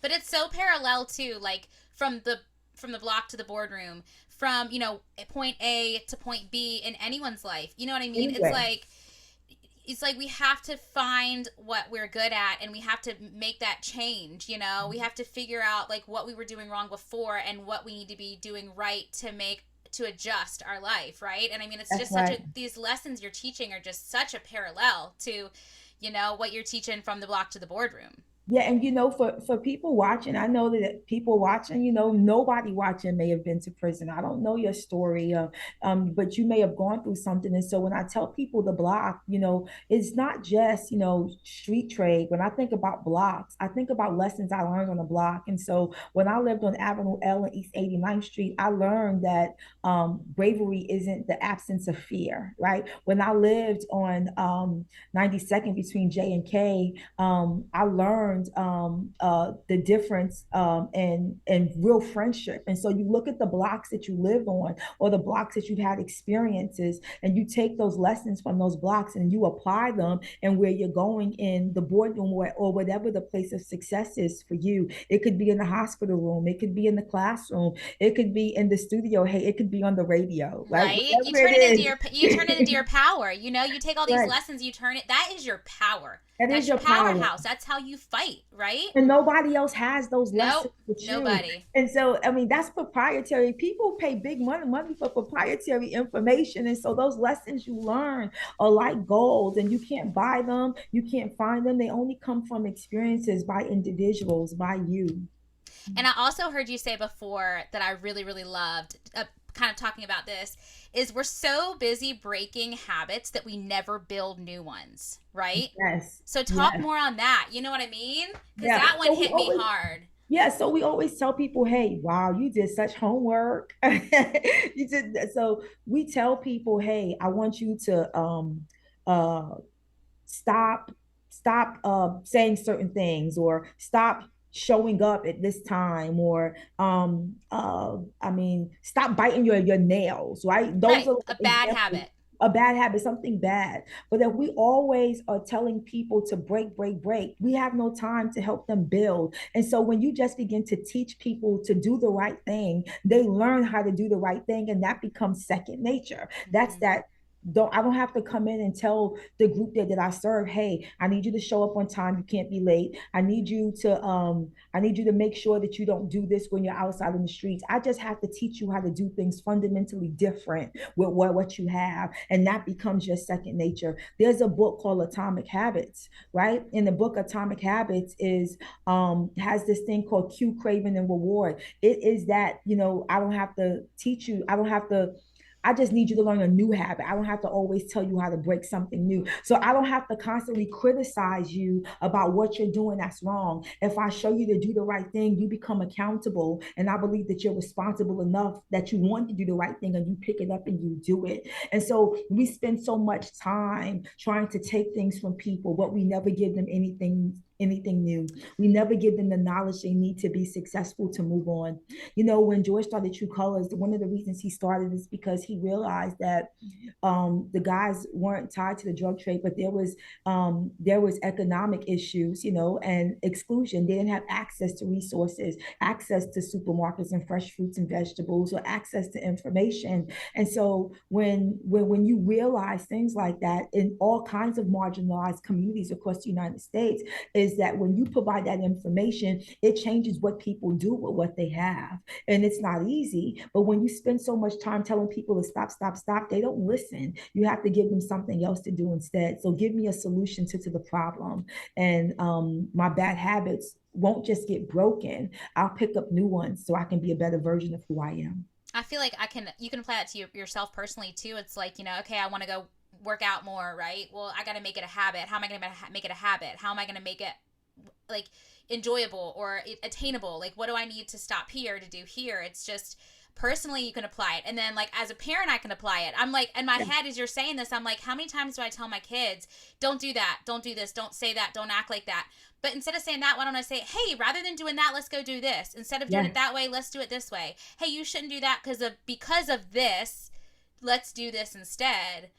But it's so parallel too, like from the block to the boardroom, from, point A to point B in anyone's life. You know what I mean? It's Anyway, like we have to find what we're good at and we have to make that change. We have to figure out like what we were doing wrong before and what we need to be doing right to adjust our life, right? And I mean, it's that's just right. these lessons you're teaching are just such a parallel to what you're teaching from the block to the boardroom. Yeah, and for people watching, I know that people watching, nobody watching may have been to prison. I don't know your story, but you may have gone through something. And so when I tell people the block, it's not just, street trade. When I think about blocks, I think about lessons I learned on the block. And so when I lived on Avenue L and East 89th Street, I learned that bravery isn't the absence of fear, right? When I lived on 92nd between J and K, I learned the difference and real friendship. And so you look at the blocks that you live on or the blocks that you've had experiences, and you take those lessons from those blocks and you apply them and where you're going in the boardroom or whatever the place of success is for you. It could be in the hospital room, it could be in the classroom, it could be in the studio, hey, it could be on the radio, right? Right? Whatever it You turn it into is. your power. You take all these Right. lessons, you turn it, that is your power. That is That's your your power. powerhouse. That's how you fight, right? And nobody else has those lessons Nope. but you. Nobody. And so, I mean, that's proprietary. People pay big money for proprietary information. And so those lessons you learn are like gold, and you can't buy them, you can't find them. They only come from experiences by individuals, by you. And I also heard you say before that I really, really loved, kind of talking about this, is we're so busy breaking habits that we never build new ones, right? Yes. So talk Yes. more on that. You know what I mean? Because Yeah. that one hit me hard. Yeah, so we always tell people, hey, wow, you did such homework. You did so we tell people, hey, I want you to uh stop saying certain things, or stop showing up at this time, or I mean, stop biting your nails, right? Those Right. are A bad examples. habit. A bad habit, something bad. But if we always are telling people to break, we have no time to help them build. And so when you just begin to teach people to do the right thing, they learn how to do the right thing, and that becomes second nature. That's Mm-hmm. that. I don't have to come in and tell the group that I serve, hey, I need you to show up on time, you can't be late. I need you to make sure that you don't do this when you're outside in the streets. I just have to teach you how to do things fundamentally different with what you have, and that becomes your second nature. There's a book called Atomic Habits, right? In the book Atomic Habits is has this thing called cue, craving, and reward. It is that, I don't have to teach you, I don't have to I just need you to learn a new habit. I don't have to always tell you how to break something new. So I don't have to constantly criticize you about what you're doing that's wrong. If I show you to do the right thing, you become accountable. And I believe that you're responsible enough that you want to do the right thing and you pick it up and you do it. And so we spend so much time trying to take things from people, but we never give them anything new. We never give them the knowledge they need to be successful to move on. When George started Tru Colors, one of the reasons he started is because he realized that the guys weren't tied to the drug trade, but there was economic issues, and exclusion. They didn't have access to resources, access to supermarkets and fresh fruits and vegetables, or access to information. And so when you realize things like that in all kinds of marginalized communities across the United States, is that when you provide that information, it changes what people do with what they have. And it's not easy, but when you spend so much time telling people to stop, stop, stop, they don't listen. You have to give them something else to do instead. So give me a solution to the problem. And my bad habits won't just get broken. I'll pick up new ones so I can be a better version of who I am. I feel like you can apply that to yourself personally too. It's like, okay, I want to go work out more, right? Well, I got to make it a habit. How am I going to make it a habit? How am I going to make it like enjoyable or attainable? Like, what do I need to stop here to do here? It's just personally you can apply it, and then like as a parent I can apply it. I'm like, in my Yeah. head as you're saying this, I'm like, how many times do I tell my kids, don't do that, don't do this, don't say that, don't act like that? But instead of saying that, why don't I say, hey, rather than doing that, let's go do this. Instead of doing Yeah. it that way, let's do it this way. Hey, you shouldn't do that because of this. Let's do this instead.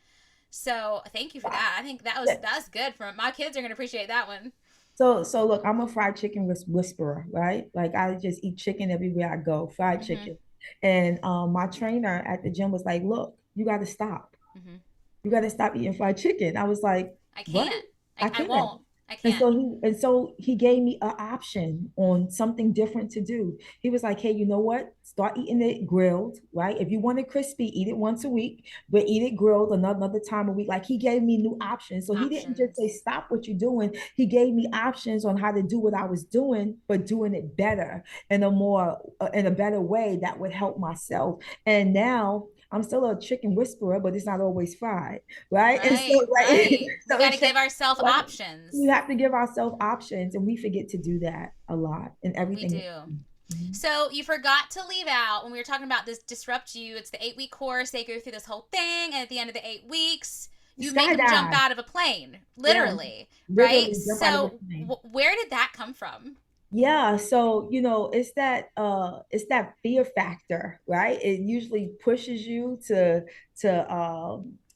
So thank you for that. I think that was good. For my kids are gonna appreciate that one. So look, I'm a fried chicken whisperer, right? Like I just eat chicken everywhere I go, fried Mm-hmm. chicken. And my trainer at the gym was like, "Look, you got to stop. Mm-hmm. You got to stop eating fried chicken." I was like, I "What? can't. I I can't." won't. I And can't. so he gave me an option on something different to do. He was like, "Hey, you know what? Start eating it grilled, right? If you want it crispy, eat it once a week, but eat it grilled another time a week." Like he gave me new options. So he didn't just say Options. stop what you're doing. He gave me options on how to do what I was doing, but doing it better in a better way that would help myself. And now I'm still a chicken whisperer, but it's not always fried, right? And so Right, like right. We so got it to changes give ourselves like we options. have to give ourselves options, and we forget to do that a lot in We everything. do. Mhm. So you forgot to leave out when we were talking about this disrupt you. It's the 8 week course. They go through this whole thing, and at the end of the 8 weeks, you make them jump Skydive. out of a plane, Yeah, literally, right? literally jump out of a So plane. where did that come from? Yeah, so it's that fear factor, right? It usually pushes you to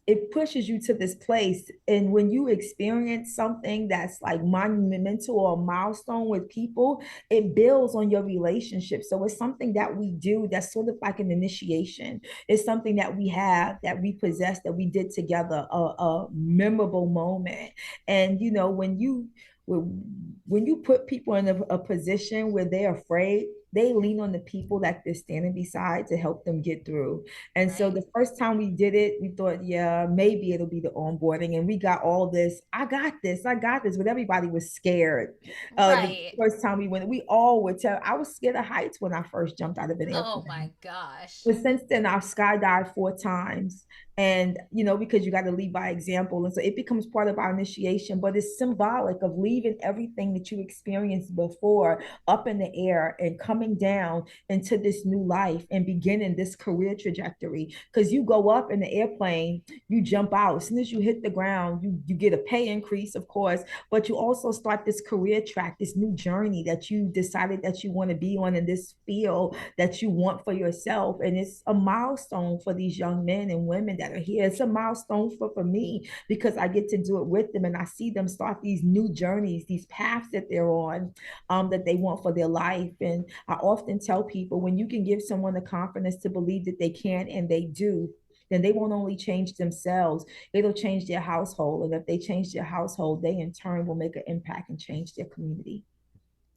it pushes you to this place. And when you experience something that's like monumental or milestone with people, it builds on your relationship. So it's something that we do that's sort of like an initiation. It's something that we have, that we possess, that we did together, a memorable moment. And when you put people in a position where they're afraid, they lean on the people that they're standing beside to help them get through. And so Right, the first time we did it, we thought, yeah, maybe it'll be the onboarding. And we got all this, I got this, but everybody was scared. The right. first time we went, we all would tell, I was scared of heights when I first jumped out of an Oh airplane. my gosh. But since then, I've skydived 4 times. And, because you got to lead by example. And so it becomes part of our initiation, but it's symbolic of leaving everything that you experienced before up in the air and coming down into this new life and beginning this career trajectory. Because you go up in the airplane, you jump out. As soon as you hit the ground, you get a pay increase, of course, but you also start this career track, this new journey that you decided that you want to be on in this field that you want for yourself. And it's a milestone for these young men and women that are here. It's a milestone for me because I get to do it with them and I see them start these new journeys, these paths that they're on, that they want for their life. And I often tell people, when you can give someone the confidence to believe that they can and they do, then they won't only change themselves, it'll change their household. And if they change their household, they in turn will make an impact and change their community.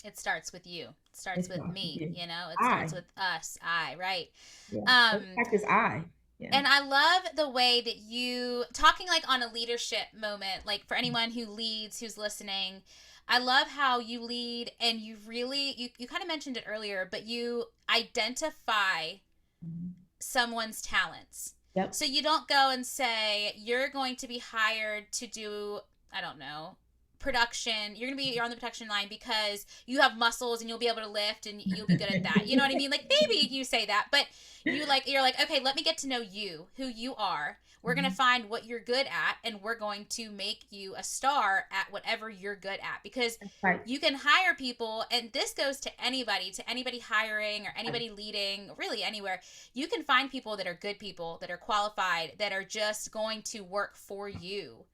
It starts with you. It starts It's with not me, you. It starts I, with us. I, right? yeah. Um Impact is I. Yeah. and I love the way that you talking like on a leadership moment, like for anyone who leads, who's listening. I love how you lead and you really you kind of mentioned it earlier, but you identify Mhm. someone's talents. Yep. So you don't go and say you're going to be hired to do, I don't know, production. You're on the production line because you have muscles and you'll be able to lift and you'll be good at that. You know what I mean? Like maybe you say that, but you're like, okay, let me get to know you, who you are. We're going to find what you're good at and we're going to make you a star at whatever you're good at, because Right. you can hire people, and this goes to anybody hiring or Right. anybody leading, really anywhere. You can find people that are good people, that are qualified, that are just going to work for you,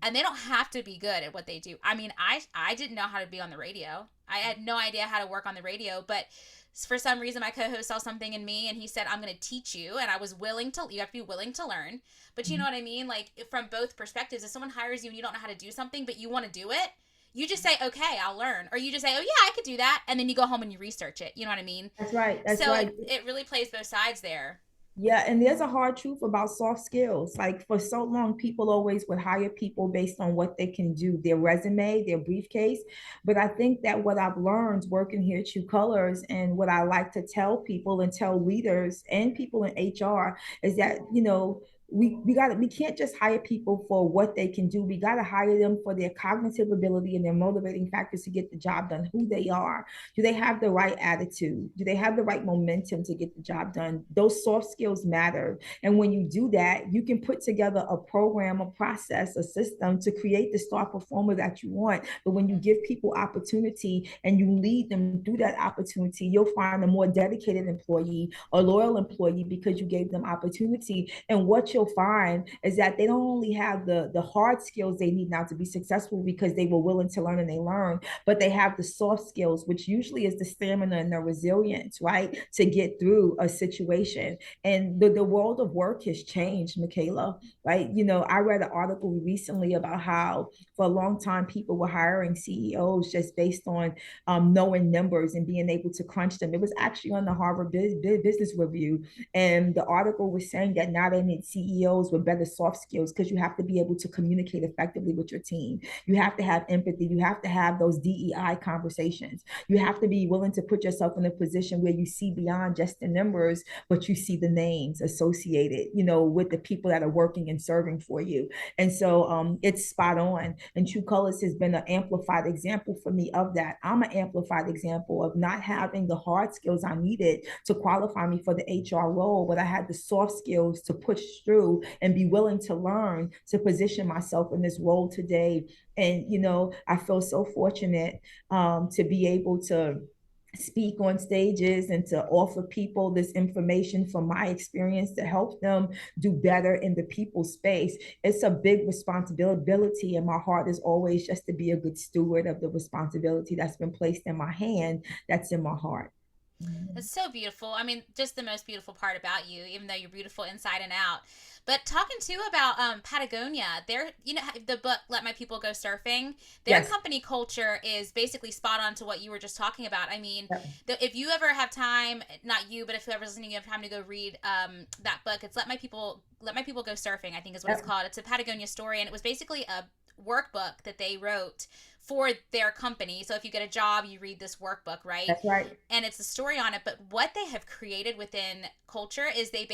and they don't have to be good at what they do. I mean, I didn't know how to be on the radio. I had no idea how to work on the radio, but for some reason my co-host saw something in me and he said, I'm going to teach you, and I was willing to. You have to be willing to learn. But you know what I mean? Like, from both perspectives, if someone hires you and you don't know how to do something but you want to do it, you just say, okay, I'll learn. Or you just say, oh yeah, I could do that, and then you go home and you research it. You know what I mean? That's right. That's So it, right. it really plays both sides there. Yeah, and there's a hard truth about soft skills. Like for so long, people always would hire people based on what they can do, their resume, their briefcase. But I think that what I've learned working here at True Colors, and what I like to tell people and tell leaders and people in HR, is that, we can't just hire people for what they can do. We got to hire them for their cognitive ability and their motivating factors to get the job done, who they are. Do they have the right attitude? Do they have the right momentum to get the job done? Those soft skills matter. And when you do that, you can put together a program, a process, a system to create the star performer that you want. But when you give people opportunity and you lead them through that opportunity, you'll find a more dedicated employee, a loyal employee, because you gave them opportunity. And what you'll find is that they don't only have the hard skills they need now to be successful because they were willing to learn and they learned, but they have the soft skills, which usually is the stamina and the resilience, right, to get through a situation. And the world of work has changed, Michaela, right? I read an article recently about how for a long time people were hiring CEOs just based on knowing numbers and being able to crunch them. It was actually on the Harvard Business Review. And the article was saying that now they need CEOs with better soft skills, because you have to be able to communicate effectively with your team. You have to have empathy. You have to have those DEI conversations. You have to be willing to put yourself in a position where you see beyond just the numbers, but you see the names associated, with the people that are working and serving for you. And so it's spot on. And True Colors has been an amplified example for me of that. I'm an amplified example of not having the hard skills I needed to qualify me for the HR role, but I had the soft skills to push through and be willing to learn to position myself in this role today. And I feel so fortunate to be able to speak on stages and to offer people this information from my experience to help them do better in the people space. It's a big responsibility, and my heart is always just to be a good steward of the responsibility that's been placed in my hand, that's in my heart. It's so beautiful. I mean, just the most beautiful part about you, even though you're beautiful inside and out. But talking too about Patagonia, the book "Let My People Go Surfing." Their Yes. company culture is basically spot on to what you were just talking about. I mean, Yep. if you ever have time, not you, but if whoever's listening, you have time to go read that book. It's Let My People Go Surfing, I think is what it's Yep. called. It's a Patagonia story, and it was basically a workbook that they wrote for their company. So if you get a job, you read this workbook, right? That's right. And it's a story on it. But what they have created within culture is they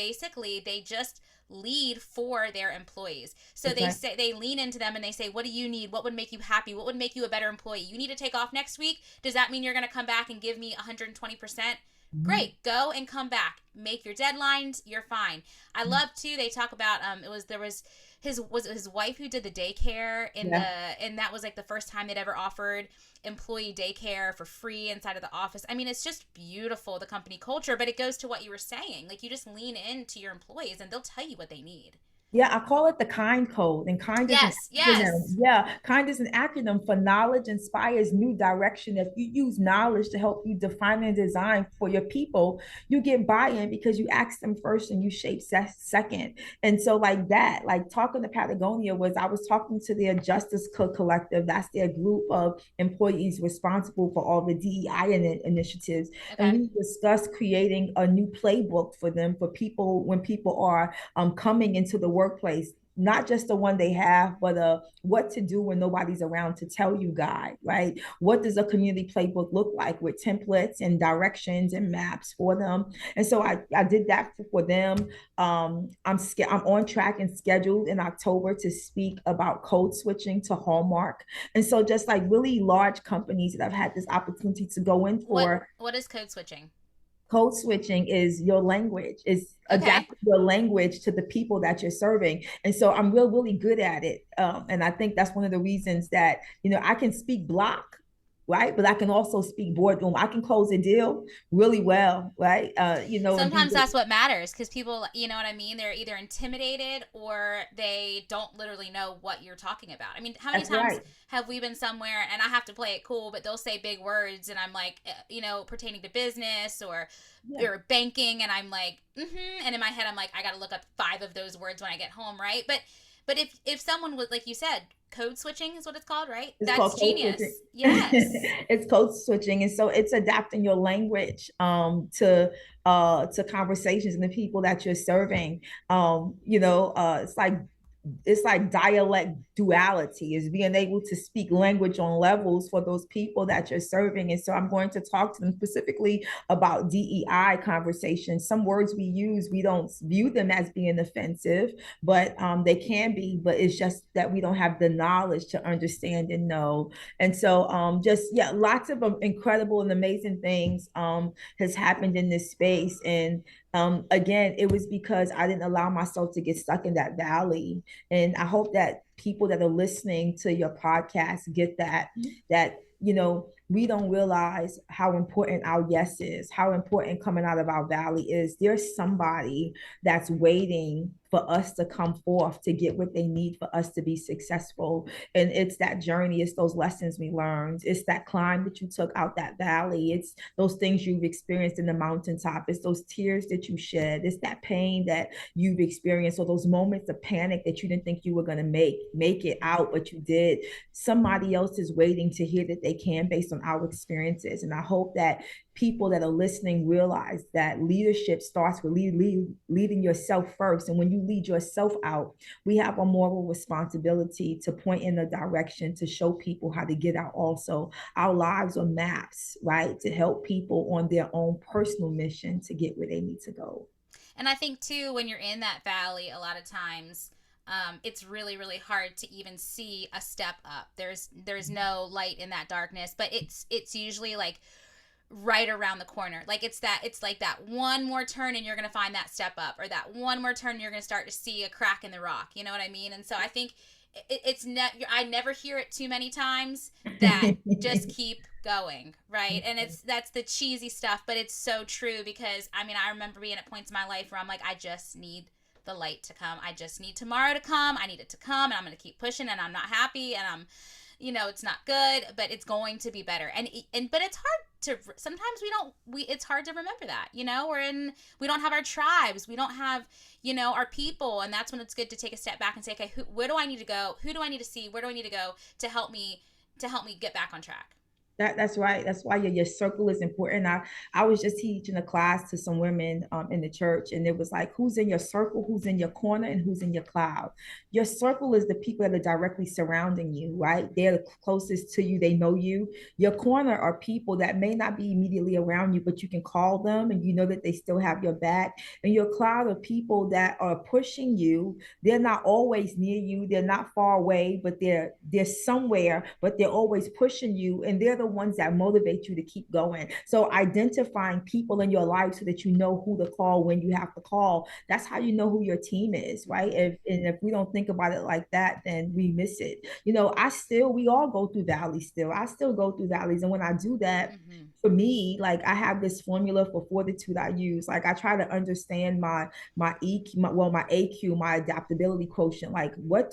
just lead for their employees. So That's they right. say, they lean into them and they say, what do you need? What would make you happy? What would make you a better employee? You need to take off next week. Does that mean you're going to come back and give me 120%? Mhm. Great, go and come back. Make your deadlines. You're fine. I love too. They talk about there was his wife who did the daycare Yeah. and that was like the first time they'd ever offered employee daycare for free inside of the office. I mean, it's just beautiful, the company culture, but it goes to what you were saying. Like, you just lean into your employees and they'll tell you what they need. Yeah, I call it the KIND code, and KIND is an Yes, acronym. yes. Yeah, KIND is an acronym for knowledge inspires new direction. If you use knowledge to help you define and design for your people, you get buy-in because you ask them first and you shape second. And so, like that, like talking to Patagonia was, I was talking to their Justice Collective. That's their group of employees responsible for all the DEI initiatives, and Okay. we discussed creating a new playbook for them, for people when people are coming into the workplace. not just the one they have, but what to do when nobody's around to tell you guide, right? What does a community playbook look like with templates and directions and maps for them? And so I did that for them. I'm on track and scheduled in October to speak about code switching to Hallmark. And so just like really large companies that I've had this opportunity to go in What for. what is code switching? Code switching is your language, is Okay. adapting your language to the people that you're serving. And so I'm really good at it. And I think that's one of the reasons that, I can speak block, right? But I can also speak boardroom. I can close a deal really well, right? And be Sometimes that's what matters because people, you know what I mean? They're either intimidated or they don't literally know what you're talking about. I mean, how many that's times right. have we been somewhere and I have to play it cool, but they'll say big words and I'm like, pertaining to business Yeah. or banking, and I'm like, and in my head I'm like, I got to look up 5 of those words when I get home, right? But if someone was like you said, code switching is what it's called, right? It's That's called code switching. genius. Yes. It's code switching. And so it's adapting your language to conversations and the people that you're serving. It's like dialect duality, is being able to speak language on levels for those people that you're serving. And so I'm going to talk to them specifically about DEI conversations. Some words we use, we don't view them as being offensive, but they can be, but it's just that we don't have the knowledge to understand and know. And so just, yeah, lots of incredible and amazing things has happened in this space. And again, it was because I didn't allow myself to get stuck in that valley. And I hope that people that are listening to your podcast get that we don't realize how important our yes is, how important coming out of our valley is. There's somebody that's waiting for us to come forth to get what they need for us to be successful. And it's that journey, it's those lessons we learned, it's that climb that you took out that valley, it's those things you've experienced in the mountaintop, it's those tears that you shed, it's that pain that you've experienced, or those moments of panic that you didn't think you were going to make it out, but you did. Somebody else is waiting to hear that they can, based on our experiences. And I hope that people that are listening realize that leadership starts with leading yourself first. And when you lead yourself out, we have a moral responsibility to point in the direction, to show people how to get out also. Our lives are maps, right, to help people on their own personal mission to get where they need to go. And I think too, when you're in that valley, a lot of times, it's really, really hard to even see a step up. There's no light in that darkness, but it's usually like right around the corner. Like it's like that one more turn and you're gonna find that step up, or that one more turn and you're gonna start to see a crack in the rock. You know what I mean? And so I think it's net. I never hear it too many times that just keep going, right? And that's the cheesy stuff, but it's so true because I mean I remember being at points in my life where I'm like, I just need the light to come. I just need tomorrow to come. I need it to come, and I'm gonna keep pushing. And I'm not happy, and it's not good, but it's going to be better. And but it's hard to, sometimes it's hard to remember that, we don't have our tribes, we don't have, our people. And that's when it's good to take a step back and say, okay, where do I need to go? Who do I need to see? Where do I need to go to help me get back on track? That's right. That's why your circle is important. I was just teaching a class to some women in the church, and it was like, who's in your circle, who's in your corner, and who's in your cloud. Your circle is the people that are directly surrounding you, right? They're the closest to you. They know you. Your corner are people that may not be immediately around you, but you can call them, and you know that they still have your back. And your cloud are people that are pushing you. They're not always near you. They're not far away, but they're somewhere, but they're always pushing you, and they're the ones that motivate you to keep going. So identifying people in your life so that you know who to call when you have to call, that's how you know who your team is, right? If we don't think about it like that, then we miss it. We all go through valleys still. I still go through valleys. And when I do that, Mm-hmm. for me, like I have this formula for fortitude I use. Like I try to understand my EQ, my AQ, my adaptability quotient. Like what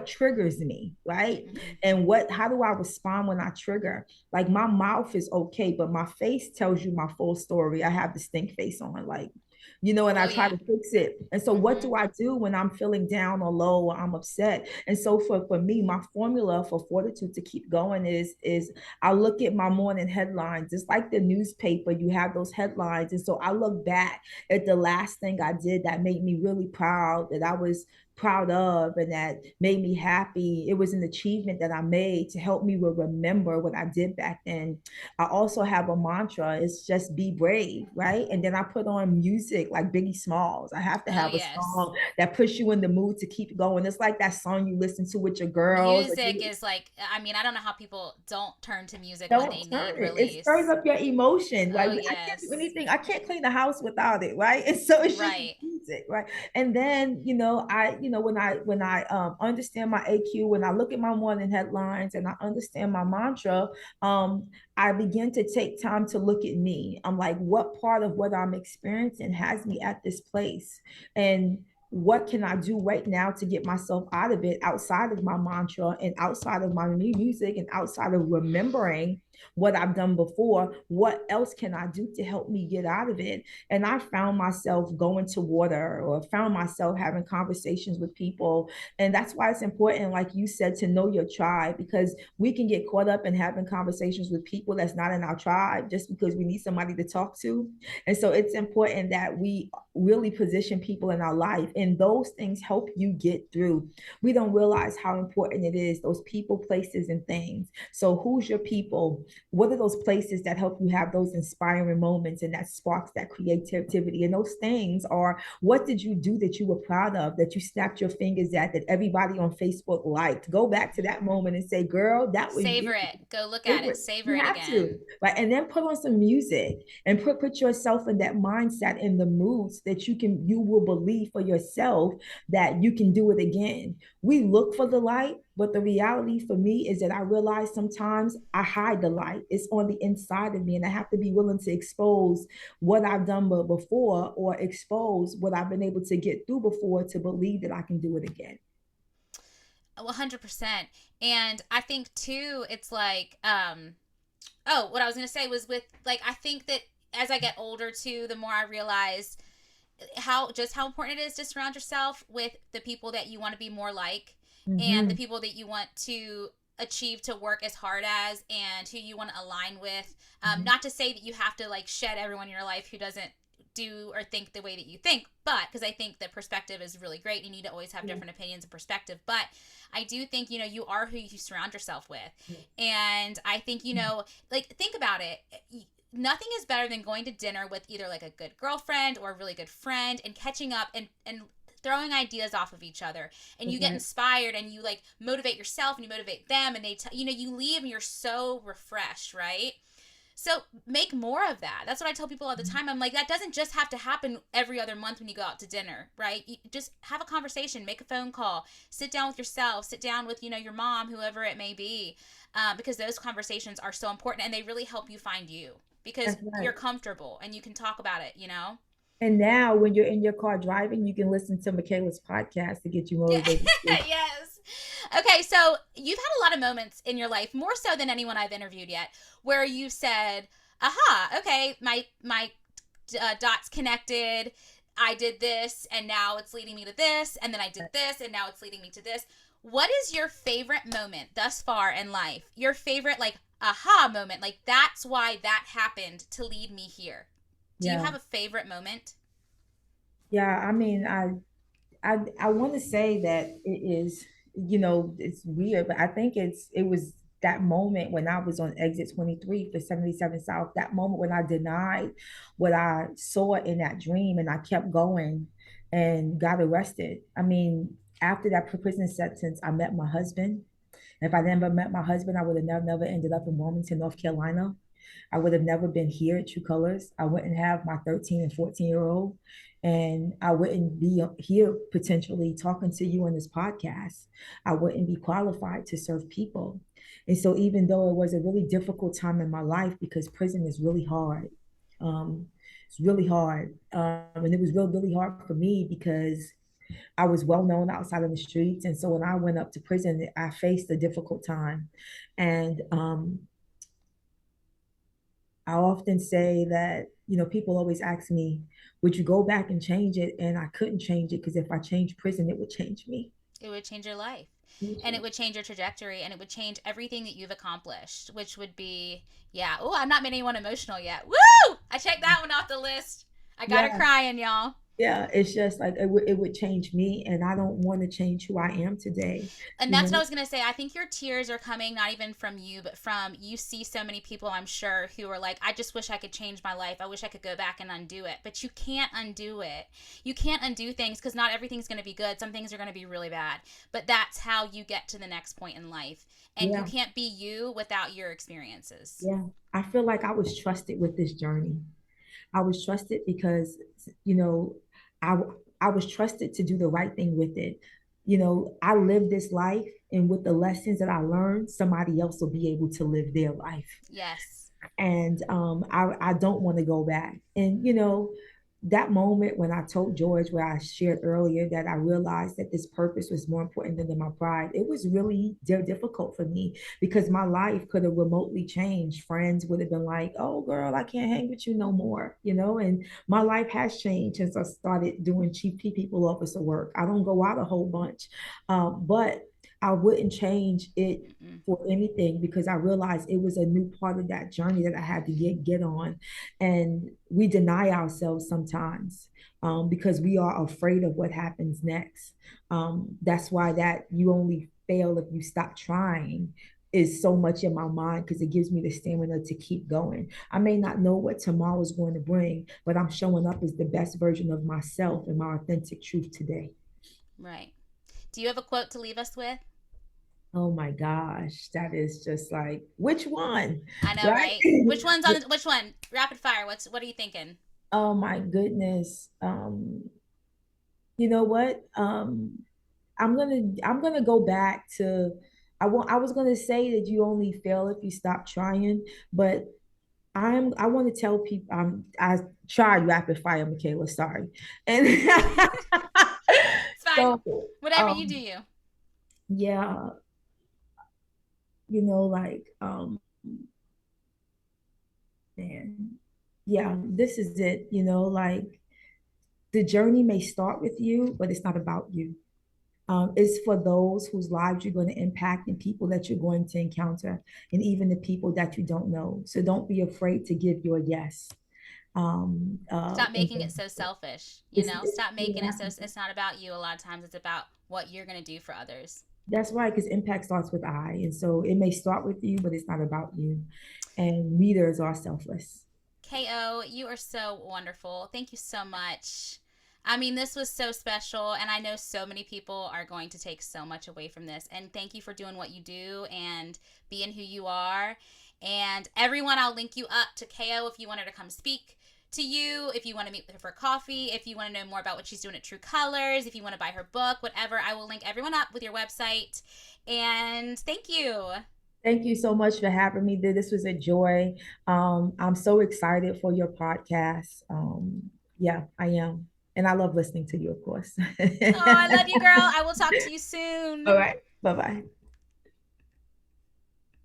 triggers me, right? Mm-hmm. And how do I respond when I trigger? Like my mouth is okay, but my face tells you my full story. I have the stink face on, and I Oh try yeah. to fix it. And so what Mm-hmm. do I do when I'm feeling down or low or I'm upset? And so for me, my formula for fortitude to keep going is I look at my morning headlines. It's like the newspaper, you have those headlines. And so I look back at the last thing I did that made me really proud, that I was proud of and that made me happy. It was an achievement that I made to help me remember what I did back then. I also have a mantra. It's just be brave, right? And then I put on music like Biggie Smalls. I have to Oh have a yes. song that puts you in the mood to keep going. It's like that song you listen to with your girls. Or Music is like, I mean, I don't know how people don't turn to music when don't they turn need it. It stirs release. up your emotion. Like Oh I can't do yes. anything. I can't clean the house without it, right? And so it's just Right. music, right? And then when I understand my AQ, when I look at my morning headlines and I understand my mantra, I begin to take time to look at me. I'm like, what part of what I'm experiencing has me at this place? And what can I do right now to get myself out of it outside of my mantra and outside of my music and outside of remembering what I've done before? What else can I do to help me get out of it? And I found myself going to water or found myself having conversations with people. And that's why it's important, like you said, to know your tribe, because we can get caught up in having conversations with people that's not in our tribe just because we need somebody to talk to. And so it's important that we really position people in our life, and those things help you get through. We don't realize how important it is, those people, places, and things. So who's your people? What are those places that help you have those inspiring moments and that sparks that creativity? And those things are, what did you do that you were proud of, that you snapped your fingers at, that everybody on Facebook liked? Go back to that moment and say, girl, that was you. Savor it. Go look at it. Favorite. Savor You it have to, again. right? And then put on some music and put yourself in that mindset, in the moods that you will believe for yourself that you can do it again. We look for the light, but the reality for me is that I realize sometimes I hide the light. It's on the inside of me, and I have to be willing to expose what I've done before, or expose what I've been able to get through before, to believe that I can do it again. 100%. And I think too, it's like, oh, what I was going to say was with, like, I think that as I get older too, the more I realize how important it is to surround yourself with the people that you want to be more like, and the Mm-hmm. people that you want to achieve to work as hard as, and who you want to align with. Mm-hmm. Not to say that you have to like shed everyone in your life who doesn't do or think the way that you think, but because I think that perspective is really great. You need to always have different opinions and perspective, but I do think, you are who you surround yourself with. And I think, like, think about it. Nothing is better than going to dinner with either like a good girlfriend or a really good friend, and catching up and throwing ideas off of each other, and you get Right. inspired, and you like motivate yourself and you motivate them, and you leave and you're so refreshed, right? So make more of that. That's what I tell people all the time. I'm like, that doesn't just have to happen every other month when you go out to dinner, right? You just have a conversation, make a phone call, sit down with yourself, sit down with, your mom, whoever it may be, because those conversations are so important, and they really help you find you, because That's right. you're comfortable and you can talk about it. And now, when you're in your car driving, you can listen to Michaela's podcast to get you Yeah. motivated too. Yes. Okay, so you've had a lot of moments in your life, more so than anyone I've interviewed yet, where you said, "Aha, okay, my dots connected. I did this, and now it's leading me to this, and then I did this, and now it's leading me to this." What is your favorite moment thus far in life? Your favorite, like, aha moment, like, that's why that happened to lead me here. Do you Yeah. have a favorite moment? Yeah. I mean, I want to say that it is, it's weird, but I think it was that moment when I was on exit 23 for 77 South, that moment when I denied what I saw in that dream, and I kept going and got arrested. I mean, after that prison sentence, I met my husband. If I never met my husband, I would have never ended up in Wilmington, North Carolina. I would have never been here at Tru Colors. I wouldn't have my 13 and 14-year-old. And I wouldn't be here potentially talking to you on this podcast. I wouldn't be qualified to serve people. And so, even though it was a really difficult time in my life, because prison is really hard, it's really hard. And it was really hard for me because I was well known outside of the streets. And so, when I went up to prison, I faced a difficult time. And I often say that, people always ask me, would you go back and change it? And I couldn't change it, because if I changed prison, it would change me. It would change your life, and it Mhm. would change your trajectory, and it would change everything that you've accomplished, which would be, yeah. Oh, I'm not made anyone emotional yet. Woo! I checked that one off the list. I got her Yeah. crying, y'all. Yeah, it's just like it would change me, and I don't want to change who I am today. And You that's what I know? was going to say. I think your tears are coming not even from you, but from you see so many people, I'm sure, who are like, I just wish I could change my life. I wish I could go back and undo it. But you can't undo it. You can't undo things because not everything's going to be good. Some things are going to be really bad. But that's how you get to the next point in life. And you Yeah, can't be you without your experiences. yeah. I feel like I was trusted with this journey. I was trusted because, you know, I I was trusted to do the right thing with it. I lived this life, and with the lessons that I learned, somebody else will be able to live their life. Yes. And I don't want to go back. And that moment when I told George, where I shared earlier, that I realized that this purpose was more important than my pride, it was really difficult for me because my life could have remotely changed. Friends would have been like, "Oh, girl, I can't hang with you no more," and my life has changed since I started doing chief people officer work. I don't go out a whole bunch, but I wouldn't change it Mm-mm. for anything because I realized it was a new part of that journey that I had to get on. And we deny ourselves sometimes because we are afraid of what happens next. That's why that you only fail if you stop trying is so much in my mind because it gives me the stamina to keep going. I may not know what tomorrow is going to bring, but I'm showing up as the best version of myself and my authentic truth today. Right. Do you have a quote to leave us with? Oh my gosh, that is just like, which one? I know, Right? right? Which one's on? Which one? Rapid fire. What are you thinking? Oh my goodness. You know what? I'm gonna go back to I was gonna say that you only fail if you stop trying, but I want to tell people I tried rapid fire, Michaela, sorry. And It's fine. so Whatever you do, um you. yeah, like man, yeah, this is it, like the journey may start with you, but it's not about you. It's for those whose lives you're going to impact and people that you're going to encounter, and even the people that you don't know. So don't be afraid to give your yes. Stop And making it so selfish. it's Stop making yeah, it so it's not about you. A lot of times, it's about what you're gonna do for others. that's right, because impact starts with I. And so it may start with you, but it's not about you. And leaders are selfless. Ko, you are so wonderful. Thank you so much. I mean, this was so special, and I know so many people are going to take so much away from this. And thank you for doing what you do and being who you are. And everyone, I'll link you up to Ko if you want her to come speak to you, if you want to meet with her for coffee, if you want to know more about what she's doing at Tru Colors, if you want to buy her book, whatever. I will link everyone up with your website. And thank you. Thank you so much for having me. This was a joy. I'm so excited for your podcast. Yeah, I am. And I love listening to you, of course. Oh, I love you, girl. I will talk to you All soon. right. Bye bye.